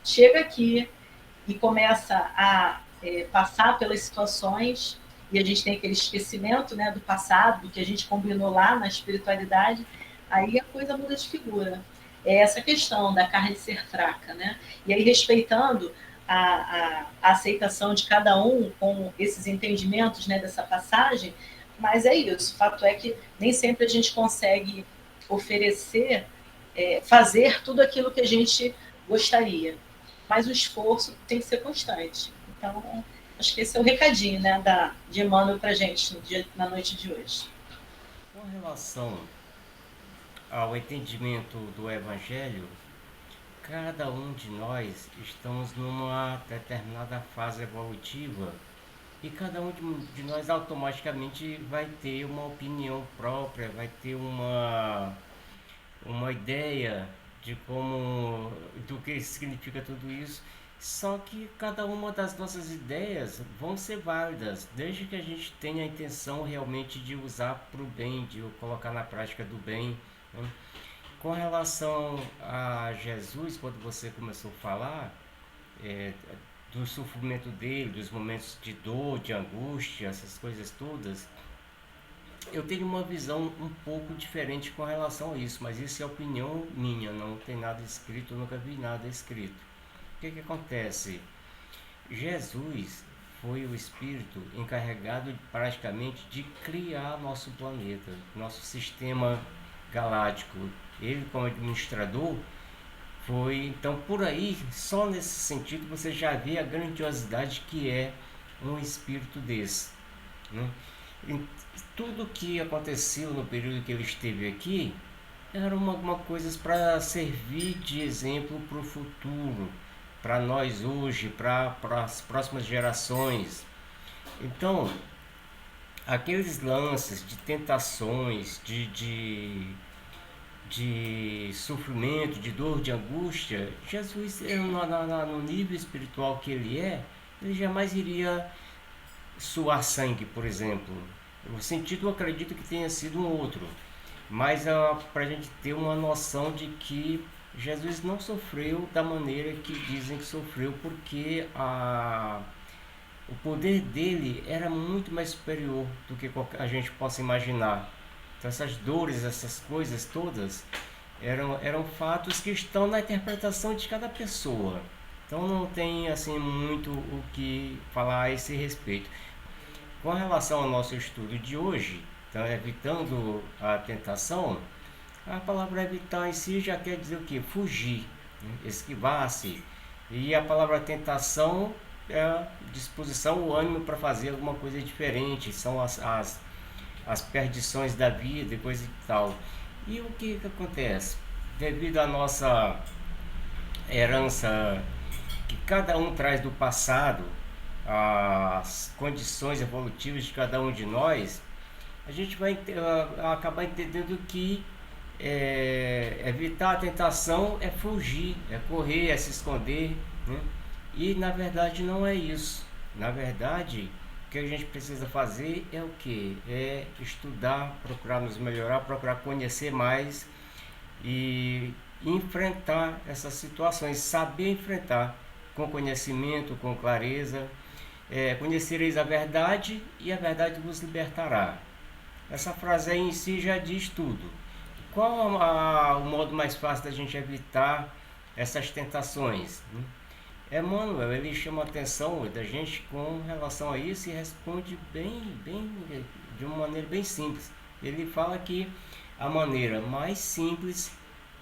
chega aqui e começa a passar pelas situações, e a gente tem aquele esquecimento, né, do passado, do que a gente combinou lá na espiritualidade, aí a coisa muda de figura. É essa questão da carne ser fraca, né? E aí, respeitando a aceitação de cada um com esses entendimentos, né, dessa passagem, mas é isso. O fato é que nem sempre a gente consegue oferecer, fazer tudo aquilo que a gente gostaria, mas o esforço tem que ser constante. Então, acho que esse é o recadinho, né, de Emmanuel para a gente na noite de hoje. Com relação ao entendimento do Evangelho, cada um de nós estamos numa determinada fase evolutiva e cada um de nós automaticamente vai ter uma opinião própria, vai ter uma ideia de como, do que significa tudo isso. Só que cada uma das nossas ideias vão ser válidas, desde que a gente tenha a intenção realmente de usar para o bem, de colocar na prática do bem. Né? Com relação a Jesus, quando você começou a falar do sofrimento dele, dos momentos de dor, de angústia, essas coisas todas, eu tenho uma visão um pouco diferente com relação a isso, mas isso é opinião minha, não tem nada escrito, eu nunca vi nada escrito. O que acontece? Jesus foi o espírito encarregado praticamente de criar nosso planeta, nosso sistema galáctico. Ele, como administrador, foi. Então, por aí, só nesse sentido, você já vê a grandiosidade que é um espírito desse. Né? E tudo que aconteceu no período que ele esteve aqui eram uma coisas para servir de exemplo para o futuro, para nós hoje, para as próximas gerações. Então, aqueles lances de tentações, de sofrimento, de dor, de angústia, Jesus, no nível espiritual que ele jamais iria suar sangue, por exemplo. O sentido eu acredito que tenha sido um outro, mas para a gente ter uma noção de que Jesus não sofreu da maneira que dizem que sofreu, porque o poder dele era muito mais superior do que a gente possa imaginar. Então essas dores, essas coisas todas, eram fatos que estão na interpretação de cada pessoa. Então não tem assim muito o que falar a esse respeito. Com relação ao nosso estudo de hoje, então evitando a tentação, a palavra evitar em si já quer dizer o que? Fugir, né? Esquivar-se. E a palavra tentação é a disposição, o ânimo para fazer alguma coisa diferente, são as perdições da vida e coisa e tal. E o que acontece? Devido à nossa herança que cada um traz do passado, as condições evolutivas de cada um de nós, a gente vai acabar entendendo que evitar a tentação é fugir, é correr, é se esconder, né? E na verdade não é isso. Na verdade, o que a gente precisa fazer é o que? É estudar, procurar nos melhorar, procurar conhecer mais e enfrentar essas situações, saber enfrentar com conhecimento, com clareza. Conhecereis a verdade e a verdade vos libertará. Essa frase aí em si já diz tudo. Qual o modo mais fácil da gente evitar essas tentações? Emmanuel, ele chama a atenção da gente com relação a isso e responde de uma maneira bem simples. Ele fala que a maneira mais simples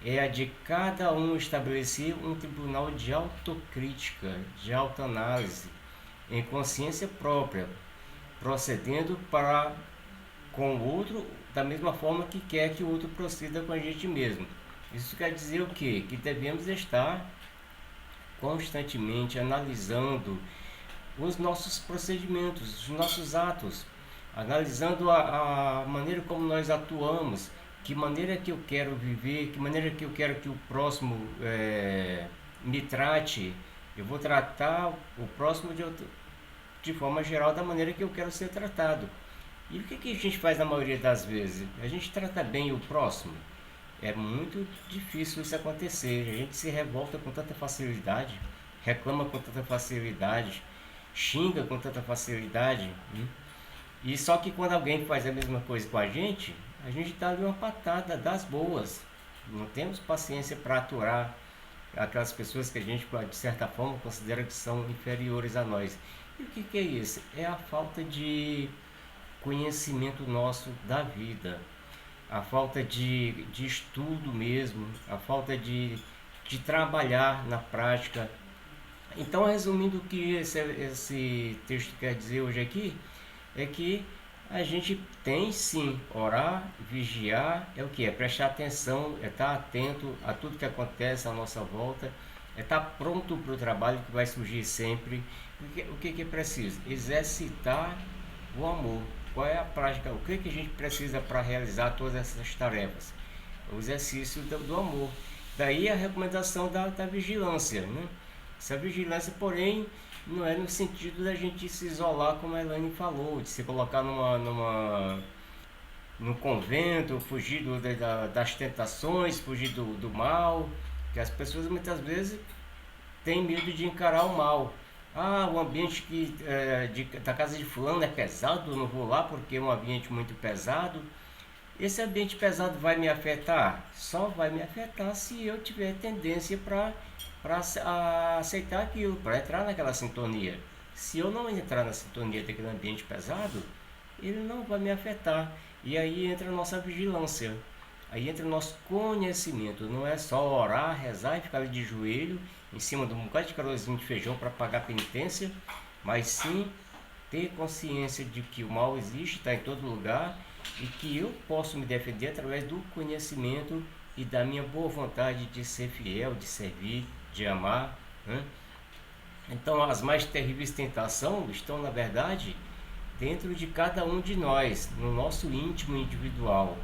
é a de cada um estabelecer um tribunal de autocrítica, de autoanálise, em consciência própria, procedendo para com o outro da mesma forma que quer que o outro proceda com a gente mesmo. Isso quer dizer o quê? Que devemos estar constantemente analisando os nossos procedimentos, os nossos atos, analisando a maneira como nós atuamos, que maneira que eu quero viver, que maneira que eu quero que o próximo me trate. Eu vou tratar o próximo de forma geral da maneira que eu quero ser tratado. E o que a gente faz na maioria das vezes? A gente trata bem o próximo? É muito difícil isso acontecer. A gente se revolta com tanta facilidade, reclama com tanta facilidade, xinga com tanta facilidade. E só que quando alguém faz a mesma coisa com a gente dá ali uma patada das boas. Não temos paciência para aturar aquelas pessoas que a gente, de certa forma, considera que são inferiores a nós. E o que é isso? É a falta de conhecimento nosso da vida, a falta de estudo mesmo, a falta de trabalhar na prática. Então, resumindo o que esse texto quer dizer hoje aqui, é que a gente tem sim orar, vigiar, é o que? É prestar atenção, é estar atento a tudo que acontece à nossa volta, é estar pronto para o trabalho que vai surgir sempre. O que é preciso? Exercitar o amor. Qual é a prática? O que a gente precisa para realizar todas essas tarefas? O exercício do amor. Daí a recomendação da vigilância, né? Essa vigilância, porém, não é no sentido da gente se isolar, como a Elaine falou, de se colocar num convento, fugir das tentações, fugir do mal, que as pessoas muitas vezes têm medo de encarar o mal. O ambiente da casa de fulano é pesado, eu não vou lá porque é um ambiente muito pesado. Esse ambiente pesado vai me afetar? Só vai me afetar se eu tiver tendência para aceitar aquilo, para entrar naquela sintonia. Se eu não entrar na sintonia daquele ambiente pesado, ele não vai me afetar. E aí entra a nossa vigilância, aí entra o nosso conhecimento. Não é só orar, rezar e ficar ali de joelho em cima de um bocado de carocinho de feijão para pagar penitência, mas sim ter consciência de que o mal existe, está em todo lugar e que eu posso me defender através do conhecimento e da minha boa vontade de ser fiel, de servir, de amar, né? Então as mais terríveis tentações estão na verdade dentro de cada um de nós, no nosso íntimo individual.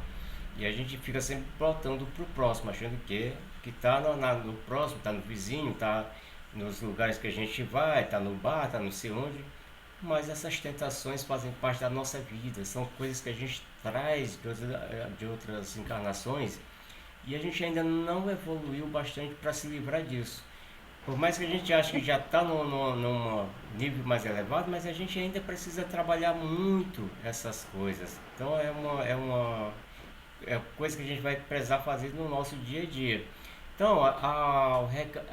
E a gente fica sempre voltando pro próximo, achando que tá no próximo, tá no vizinho, tá nos lugares que a gente vai, tá no bar, tá não sei onde. Mas essas tentações fazem parte da nossa vida, são coisas que a gente traz de outras encarnações e a gente ainda não evoluiu bastante para se livrar disso. Por mais que a gente ache que já está num nível mais elevado, mas a gente ainda precisa trabalhar muito essas coisas. Então é coisa que a gente vai precisar fazer no nosso dia a dia. Então, a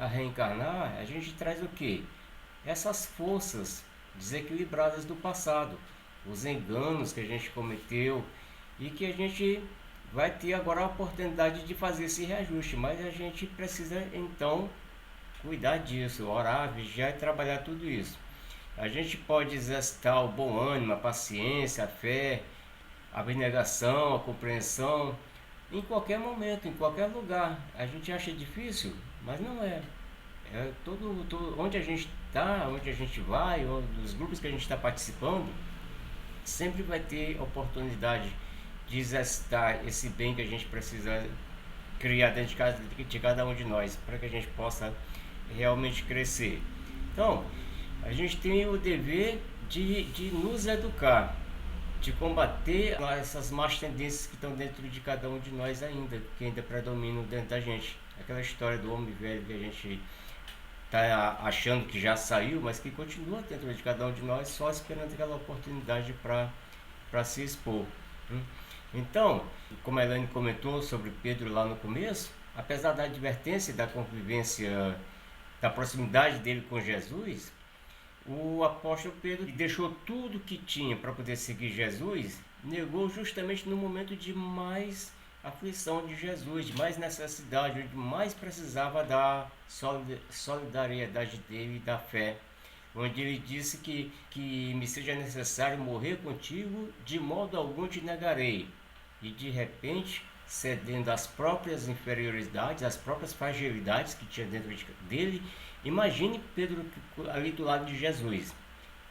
reencarnar, a gente traz o quê? Essas forças desequilibradas do passado, os enganos que a gente cometeu e que a gente vai ter agora a oportunidade de fazer esse reajuste, mas a gente precisa então cuidar disso, orar, vigiar e trabalhar tudo isso. A gente pode exercitar o bom ânimo, a paciência, a fé, a abnegação, a compreensão, em qualquer momento, em qualquer lugar. A gente acha difícil, mas não é. Onde a gente está, onde a gente vai, os grupos que a gente está participando, sempre vai ter oportunidade de exercitar esse bem que a gente precisa criar dentro de cada um de nós, para que a gente possa realmente crescer. Então, a gente tem o dever de nos educar, de combater essas más tendências que estão dentro de cada um de nós ainda, que ainda predominam dentro da gente. Aquela história do homem velho que a gente está achando que já saiu, mas que continua dentro de cada um de nós, só esperando aquela oportunidade para se expor. Então, como a Elaine comentou sobre Pedro lá no começo, apesar da advertência da convivência, da proximidade dele com Jesus, o apóstolo Pedro deixou tudo que tinha para poder seguir Jesus, negou justamente no momento de mais aflição de Jesus, de mais necessidade, onde mais precisava da solidariedade dele e da fé, onde ele disse que me seja necessário morrer contigo, de modo algum te negarei. E de repente, cedendo às próprias inferioridades, às próprias fragilidades que tinha dentro dele, imagine Pedro ali do lado de Jesus.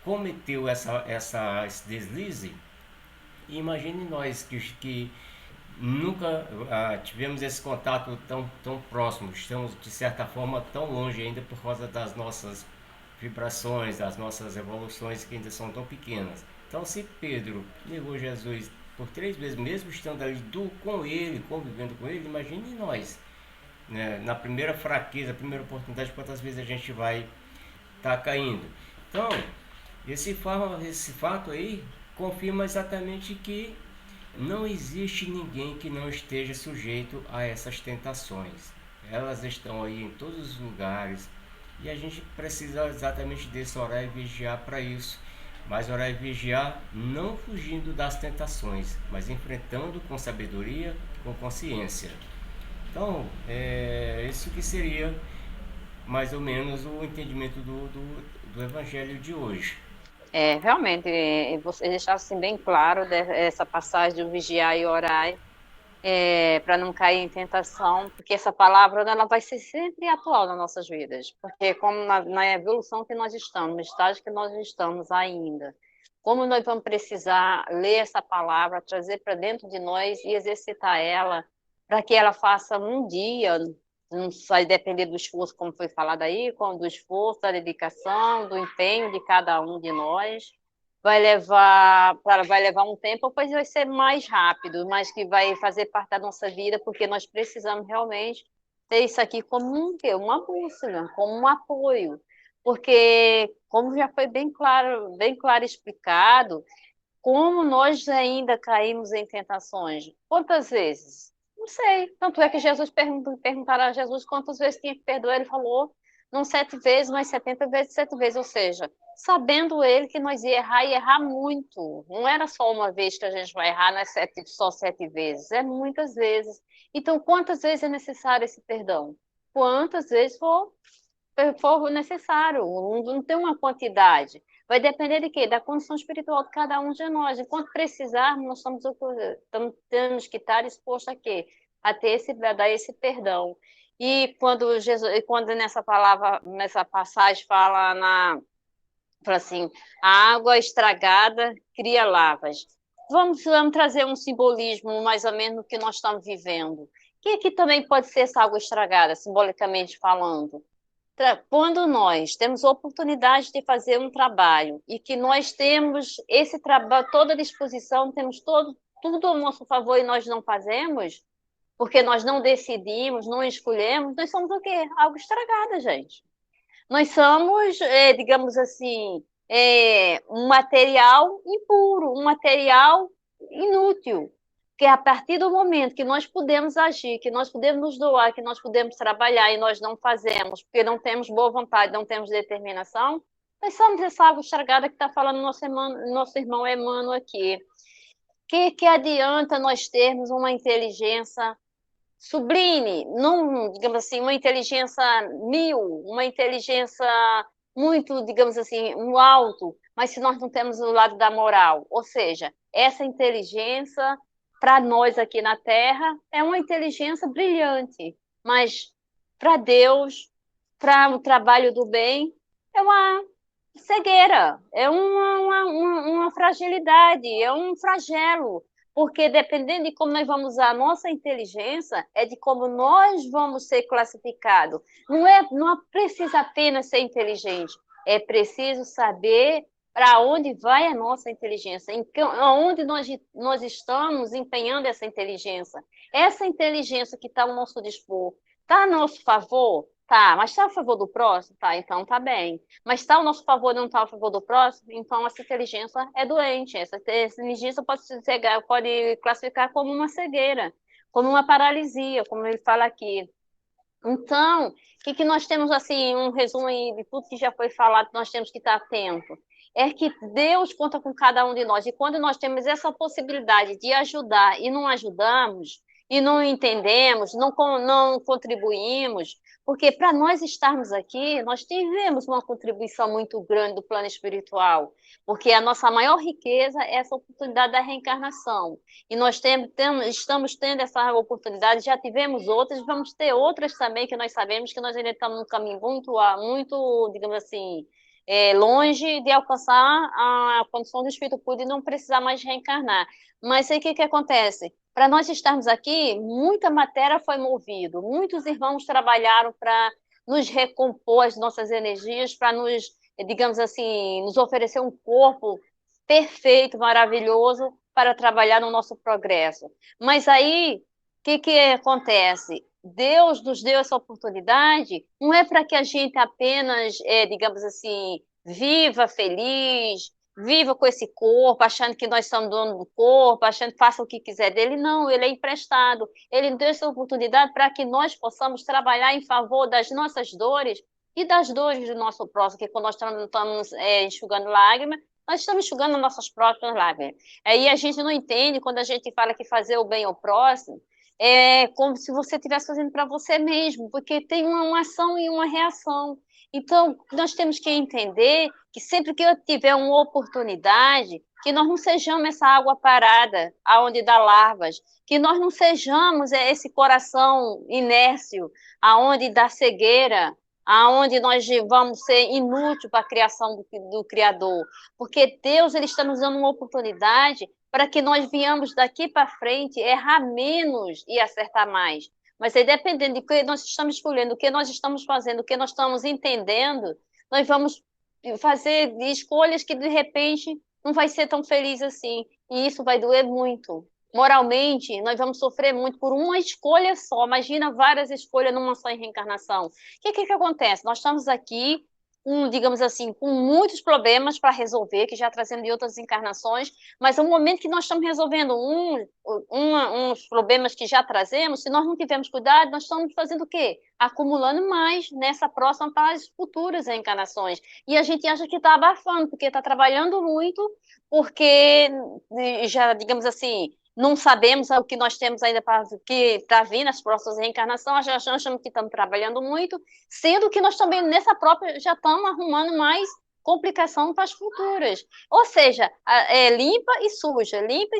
Cometeu esse deslize, e imagine nós que nunca tivemos esse contato tão próximo, estamos de certa forma tão longe ainda por causa das nossas vibrações, das nossas evoluções que ainda são tão pequenas. Então, se Pedro negou Jesus por 3 vezes, mesmo estando ali com ele, convivendo com ele, imagine nós, né? Na primeira fraqueza, primeira oportunidade, quantas vezes a gente vai estar caindo. Então, esse fato aí confirma exatamente que não existe ninguém que não esteja sujeito a essas tentações. Elas estão aí em todos os lugares e a gente precisa exatamente desse orar e vigiar para isso. Mas orar e vigiar não fugindo das tentações, mas enfrentando com sabedoria, com consciência. Então, é isso que seria mais ou menos o entendimento do Evangelho de hoje. Realmente, você deixar assim bem claro essa passagem do vigiar e orar, para não cair em tentação, porque essa palavra ela vai ser sempre atual nas nossas vidas, porque como na evolução que nós estamos, no estágio que nós estamos ainda, como nós vamos precisar ler essa palavra, trazer para dentro de nós e exercitar ela, para que ela faça um dia, não vai depender do esforço, como foi falado aí, do esforço, da dedicação, do empenho de cada um de nós, vai levar um tempo, depois vai ser mais rápido, mas que vai fazer parte da nossa vida, porque nós precisamos realmente ter isso aqui como uma bússola, como um apoio, porque como já foi bem claro explicado, como nós ainda caímos em tentações? Quantas vezes? Não sei. Tanto é que Jesus perguntaram a Jesus quantas vezes tinha que perdoar. Ele falou, não 7 vezes, mas 70 vezes, 7 vezes. Ou seja, sabendo ele que nós ia errar e errar muito. Não era só uma vez que a gente vai errar, não é só 7 vezes, é muitas vezes. Então, quantas vezes é necessário esse perdão? Quantas vezes for necessário, não tem uma quantidade. Vai depender de quê? Da condição espiritual de cada um de nós. Enquanto precisarmos, temos que estar dispostos a quê? A dar esse perdão. E quando nessa palavra, nessa passagem fala assim, a água estragada cria lavas. vamos trazer um simbolismo mais ou menos do que nós estamos vivendo. Que também pode ser essa água estragada, simbolicamente falando. Quando nós temos a oportunidade de fazer um trabalho e que nós temos esse trabalho, toda a disposição, temos tudo ao nosso favor e nós não fazemos, porque nós não decidimos, não escolhemos, nós somos o quê? Algo estragada, gente. Nós somos, digamos assim, um material impuro, um material inútil. Que a partir do momento que nós podemos agir, que nós podemos nos doar, que nós podemos trabalhar e nós não fazemos, porque não temos boa vontade, não temos determinação, nós somos essa água estragada que está falando nosso irmão Emmanuel aqui. Que adianta nós termos uma inteligência sublime, não, digamos assim, uma inteligência mil, uma inteligência muito, digamos assim, no alto, mas se nós não temos o lado da moral, ou seja, essa inteligência para nós aqui na Terra é uma inteligência brilhante, mas para Deus, para o trabalho do bem, é uma cegueira, é uma fragilidade, é um flagelo, porque dependendo de como nós vamos usar a nossa inteligência, é de como nós vamos ser classificados. Não precisa apenas ser inteligente, é preciso saber para onde vai a nossa inteligência, onde nós estamos empenhando essa inteligência. Essa inteligência que está ao nosso dispor, está a nosso favor? Tá, mas está a favor do próximo? Tá, então tá bem. Mas está ao nosso favor e não está a favor do próximo? Então essa inteligência é doente. Essa inteligência pode classificar como uma cegueira, como uma paralisia, como ele fala aqui. Então, o que nós temos, assim, um resumo aí de tudo que já foi falado, nós temos que estar atento. É que Deus conta com cada um de nós. E quando nós temos essa possibilidade de ajudar e não ajudamos, e não entendemos, não contribuímos, porque para nós estarmos aqui, nós tivemos uma contribuição muito grande do plano espiritual, porque a nossa maior riqueza é essa oportunidade da reencarnação. E nós estamos tendo essa oportunidade, já tivemos outras, vamos ter outras também, que nós sabemos que nós ainda estamos num caminho muito, digamos assim, longe de alcançar a condição do espírito puro e não precisar mais reencarnar. Mas aí o que acontece? Para nós estarmos aqui, muita matéria foi movida, muitos irmãos trabalharam para nos recompor as nossas energias, para nos, digamos assim, nos oferecer um corpo perfeito, maravilhoso, para trabalhar no nosso progresso. Mas aí, o que acontece? Deus nos deu essa oportunidade, não é para que a gente apenas, digamos assim, viva feliz, viva com esse corpo, achando que nós somos dono do corpo, achando que faça o que quiser dele. Não, ele é emprestado. Ele deu essa oportunidade para que nós possamos trabalhar em favor das nossas dores e das dores do nosso próximo, que quando nós estamos enxugando lágrimas, nós estamos enxugando nossas próprias lágrimas. Aí a gente não entende quando a gente fala que fazer o bem ao próximo é como se você estivesse fazendo para você mesmo, porque tem uma ação e uma reação. Então, nós temos que entender que sempre que eu tiver uma oportunidade, que nós não sejamos essa água parada, aonde dá larvas, que nós não sejamos esse coração inércio, aonde dá cegueira, aonde nós vamos ser inútil para a criação do Criador. Porque Deus ele está nos dando uma oportunidade para que nós venhamos daqui para frente errar menos e acertar mais. Mas aí, dependendo de que nós estamos escolhendo, o que nós estamos fazendo, o que nós estamos entendendo, nós vamos fazer escolhas que, de repente, não vai ser tão feliz assim. E isso vai doer muito. Moralmente, nós vamos sofrer muito por uma escolha só. Imagina várias escolhas numa só reencarnação. O que acontece? Nós estamos aqui digamos assim, com muitos problemas para resolver, que já trazendo de outras encarnações, mas no momento que nós estamos resolvendo uns problemas que já trazemos, se nós não tivermos cuidado, nós estamos fazendo o quê? Acumulando mais nessa próxima para as futuras encarnações. E a gente acha que está abafando, porque está trabalhando muito, porque já, digamos assim, não sabemos o que nós temos ainda para vir nas próximas reencarnações, já achamos que estamos trabalhando muito, sendo que nós também, nessa própria, já estamos arrumando mais complicação para as futuras. Ou seja, limpa e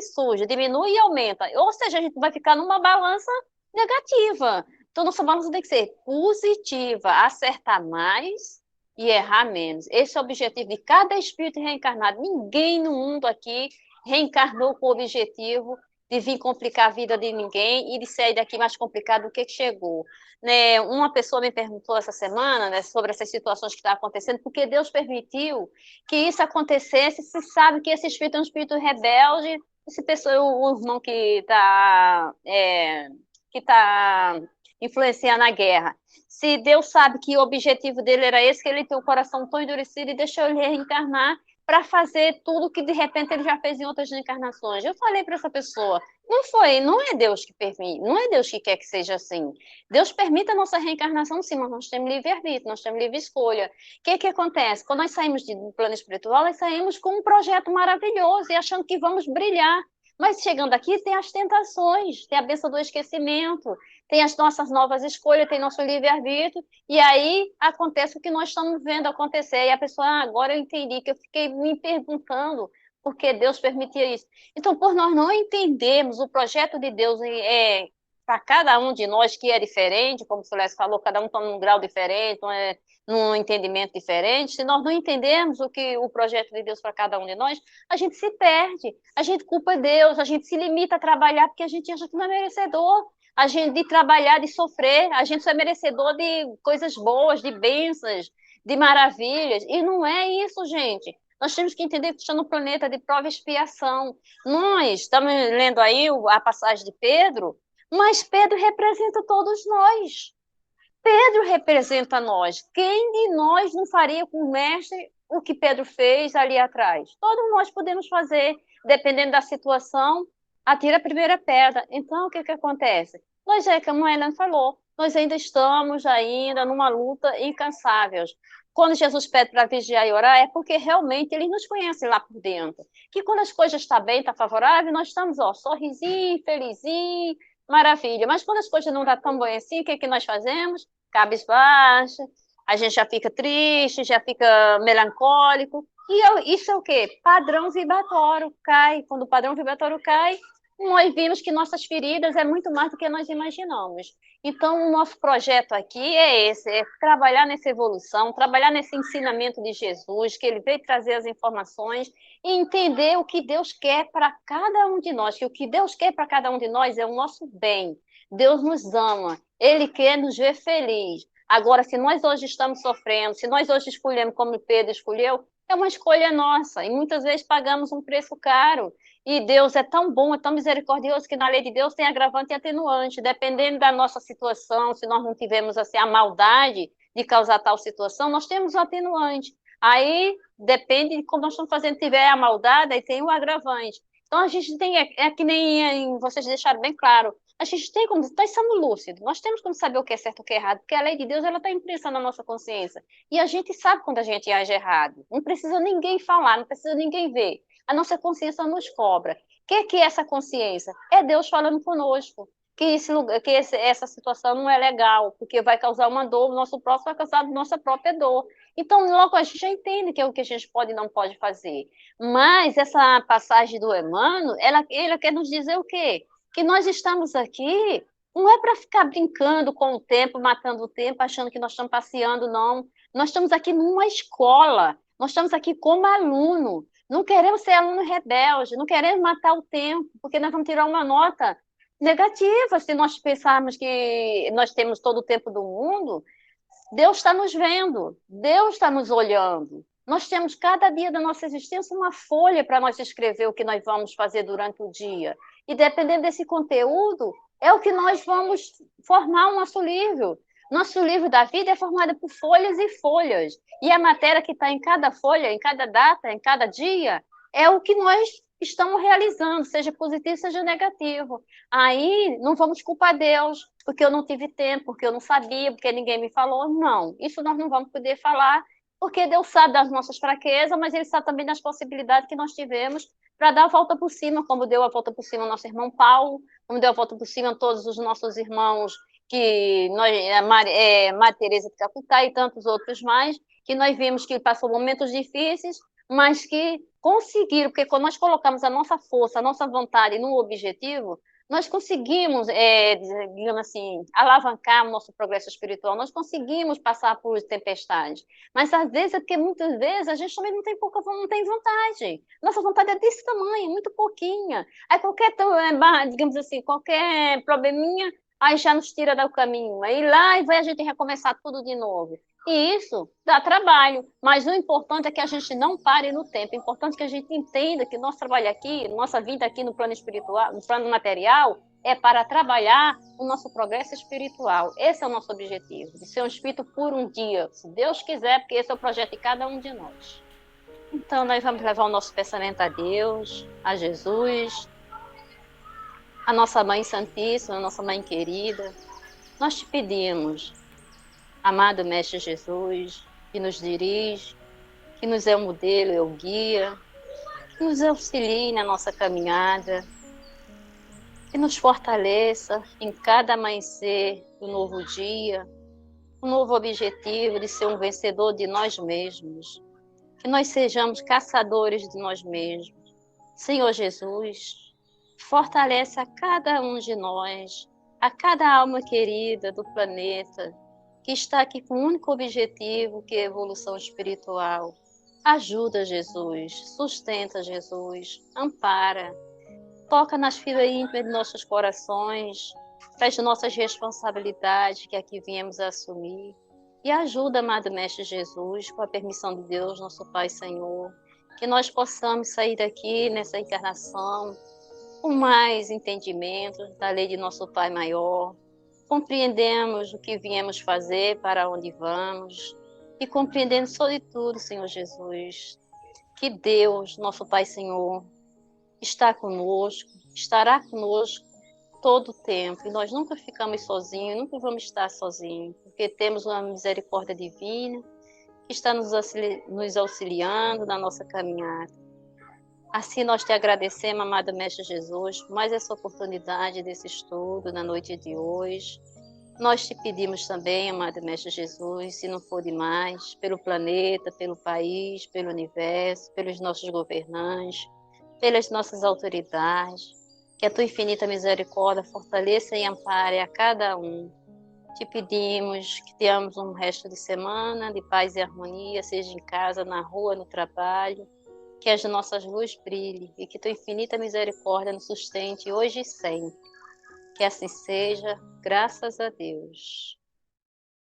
suja, diminui e aumenta. Ou seja, a gente vai ficar numa balança negativa. Então, nossa balança tem que ser positiva, acertar mais e errar menos. Esse é o objetivo de cada espírito reencarnado. Ninguém no mundo aqui reencarnou com o objetivo de vir complicar a vida de ninguém e de sair daqui mais complicado do que chegou. Né? Uma pessoa me perguntou essa semana, né, sobre essas situações que estão acontecendo, porque Deus permitiu que isso acontecesse. Se sabe que esse espírito é um espírito rebelde, esse pessoa, o irmão que tá influenciando a guerra. Se Deus sabe que o objetivo dele era esse, que ele tem o coração tão endurecido e deixou ele reencarnar para fazer tudo que de repente ele já fez em outras reencarnações. Eu falei para essa pessoa, não é Deus que permite, não é Deus que quer que seja assim. Deus permite a nossa reencarnação, sim, mas nós temos livre-arbítrio, nós temos livre escolha. O que acontece? Quando nós saímos do plano espiritual, nós saímos com um projeto maravilhoso e achando que vamos brilhar. Mas chegando aqui tem as tentações, tem a bênção do esquecimento, tem as nossas novas escolhas, tem nosso livre-arbítrio, e aí acontece o que nós estamos vendo acontecer. E a pessoa, agora eu entendi, que eu fiquei me perguntando por que Deus permitia isso. Então, por nós não entendermos o projeto de Deus para cada um de nós, que é diferente, como o Celeste falou, cada um está num grau diferente, num entendimento diferente, se nós não entendermos o projeto de Deus para cada um de nós, a gente se perde, a gente culpa Deus, a gente se limita a trabalhar porque a gente acha que não é merecedor, a gente de trabalhar, de sofrer, a gente só é merecedor de coisas boas, de bênçãos, de maravilhas, e não é isso, gente. Nós temos que entender que está no planeta de prova e expiação. Nós estamos lendo aí a passagem de Pedro, mas Pedro representa todos nós. Pedro representa nós. Quem de nós não faria com o mestre o que Pedro fez ali atrás? Todos nós podemos fazer, dependendo da situação, atira a primeira pedra. Então, o que acontece? Nós, como a Helena falou, nós ainda estamos numa luta incansável. Quando Jesus pede para vigiar e orar, é porque realmente ele nos conhece lá por dentro. Que quando as coisas estão bem, está favorável, nós estamos, sorrisinho, felizinho, maravilha. Mas quando as coisas não estão tão bem assim, o que nós fazemos? Cabisbaixo, a gente já fica triste, já fica melancólico. E isso é o quê? Padrão vibratório cai. Quando o padrão vibratório cai, nós vimos que nossas feridas é muito mais do que nós imaginamos. Então, o nosso projeto aqui é esse, é trabalhar nessa evolução, trabalhar nesse ensinamento de Jesus, que ele veio trazer as informações e entender o que Deus quer para cada um de nós, que o que Deus quer para cada um de nós é o nosso bem. Deus nos ama, Ele quer nos ver felizes. Agora, se nós hoje estamos sofrendo, se nós hoje escolhemos como Pedro escolheu, é uma escolha nossa, e muitas vezes pagamos um preço caro. E Deus é tão bom, é tão misericordioso, que na lei de Deus tem agravante e atenuante. Dependendo da nossa situação, se nós não tivermos assim, a maldade de causar tal situação, nós temos o atenuante. Aí, depende de como nós estamos fazendo. Se tiver a maldade, aí tem o agravante. Então, a gente tem, que nem vocês deixaram bem claro, a gente tem como, nós somos lúcidos, nós temos como saber o que é certo e o que é errado, porque a lei de Deus ela está impressa na nossa consciência. E a gente sabe quando a gente age errado. Não precisa ninguém falar, não precisa ninguém ver. A nossa consciência nos cobra. O que é essa consciência? É Deus falando conosco. Essa situação não é legal, porque vai causar uma dor, o nosso próximo vai causar a nossa própria dor. Então, logo a gente já entende que é o que a gente pode e não pode fazer. Mas essa passagem do Emmanuel, ela quer nos dizer o quê? Que nós estamos aqui, não é para ficar brincando com o tempo, matando o tempo, achando que nós estamos passeando, não. Nós estamos aqui numa escola, nós estamos aqui como aluno. Não queremos ser aluno rebelde, não queremos matar o tempo, porque nós vamos tirar uma nota negativa se nós pensarmos que nós temos todo o tempo do mundo. Deus está nos vendo, Deus está nos olhando. Nós temos cada dia da nossa existência uma folha para nós escrever o que nós vamos fazer durante o dia. E dependendo desse conteúdo, é o que nós vamos formar o nosso livro. Nosso livro da vida é formado por folhas e folhas. E a matéria que está em cada folha, em cada data, em cada dia, é o que nós estamos realizando, seja positivo, seja negativo. Aí não vamos culpar Deus, porque eu não tive tempo, porque eu não sabia, porque ninguém me falou. Não, isso nós não vamos poder falar, porque Deus sabe das nossas fraquezas, mas Ele sabe também das possibilidades que nós tivemos para dar a volta por cima, como deu a volta por cima o nosso irmão Paulo, como deu a volta por cima todos os nossos irmãos, que nós, Maria Teresa de Calcutá e tantos outros mais, que nós vimos que passou momentos difíceis, mas que conseguiram, porque quando nós colocamos a nossa força, a nossa vontade no objetivo, nós conseguimos, digamos assim, alavancar o nosso progresso espiritual, nós conseguimos passar por tempestades. Mas às vezes é porque muitas vezes a gente também não tem vontade. Nossa vontade é desse tamanho, muito pouquinha. Aí qualquer, digamos assim, qualquer probleminha, aí já nos tira do caminho. Aí lá e vai a gente recomeçar tudo de novo. E isso dá trabalho, mas o importante é que a gente não pare no tempo. O importante é que a gente entenda que nosso trabalho aqui, nossa vida aqui no plano espiritual, no plano material, é para trabalhar o nosso progresso espiritual. Esse é o nosso objetivo, de ser um espírito por um dia, se Deus quiser, porque esse é o projeto de cada um de nós. Então, nós vamos levar o nosso pensamento a Deus, a Jesus, a nossa Mãe Santíssima, a nossa Mãe querida. Nós te pedimos, amado Mestre Jesus, que nos dirige, que nos é o modelo, é o guia, que nos auxilie na nossa caminhada, que nos fortaleça em cada amanhecer do novo dia, um novo objetivo de ser um vencedor de nós mesmos, que nós sejamos caçadores de nós mesmos. Senhor Jesus, fortalece a cada um de nós, a cada alma querida do planeta, que está aqui com o único objetivo, que é a evolução espiritual. Ajuda, Jesus, sustenta, Jesus, ampara, toca nas fibras íntimas de nossos corações, traz nossas responsabilidades que aqui viemos a assumir. E ajuda, amado Mestre Jesus, com a permissão de Deus, nosso Pai Senhor, que nós possamos sair daqui nessa encarnação com mais entendimento da lei de nosso Pai Maior, compreendemos o que viemos fazer, para onde vamos, e compreendendo sobretudo, Senhor Jesus, que Deus, nosso Pai Senhor, está conosco, estará conosco todo o tempo, e nós nunca ficamos sozinhos, nunca vamos estar sozinhos, porque temos uma misericórdia divina que está nos auxiliando na nossa caminhada. Assim nós te agradecemos, amado Mestre Jesus, por mais essa oportunidade desse estudo na noite de hoje. Nós te pedimos também, amado Mestre Jesus, se não for demais, pelo planeta, pelo país, pelo universo, pelos nossos governantes, pelas nossas autoridades, que a tua infinita misericórdia fortaleça e ampare a cada um. Te pedimos que tenhamos um resto de semana de paz e harmonia, seja em casa, na rua, no trabalho, que as nossas luzes brilhem e que tua infinita misericórdia nos sustente hoje e sempre. Que assim seja, graças a Deus.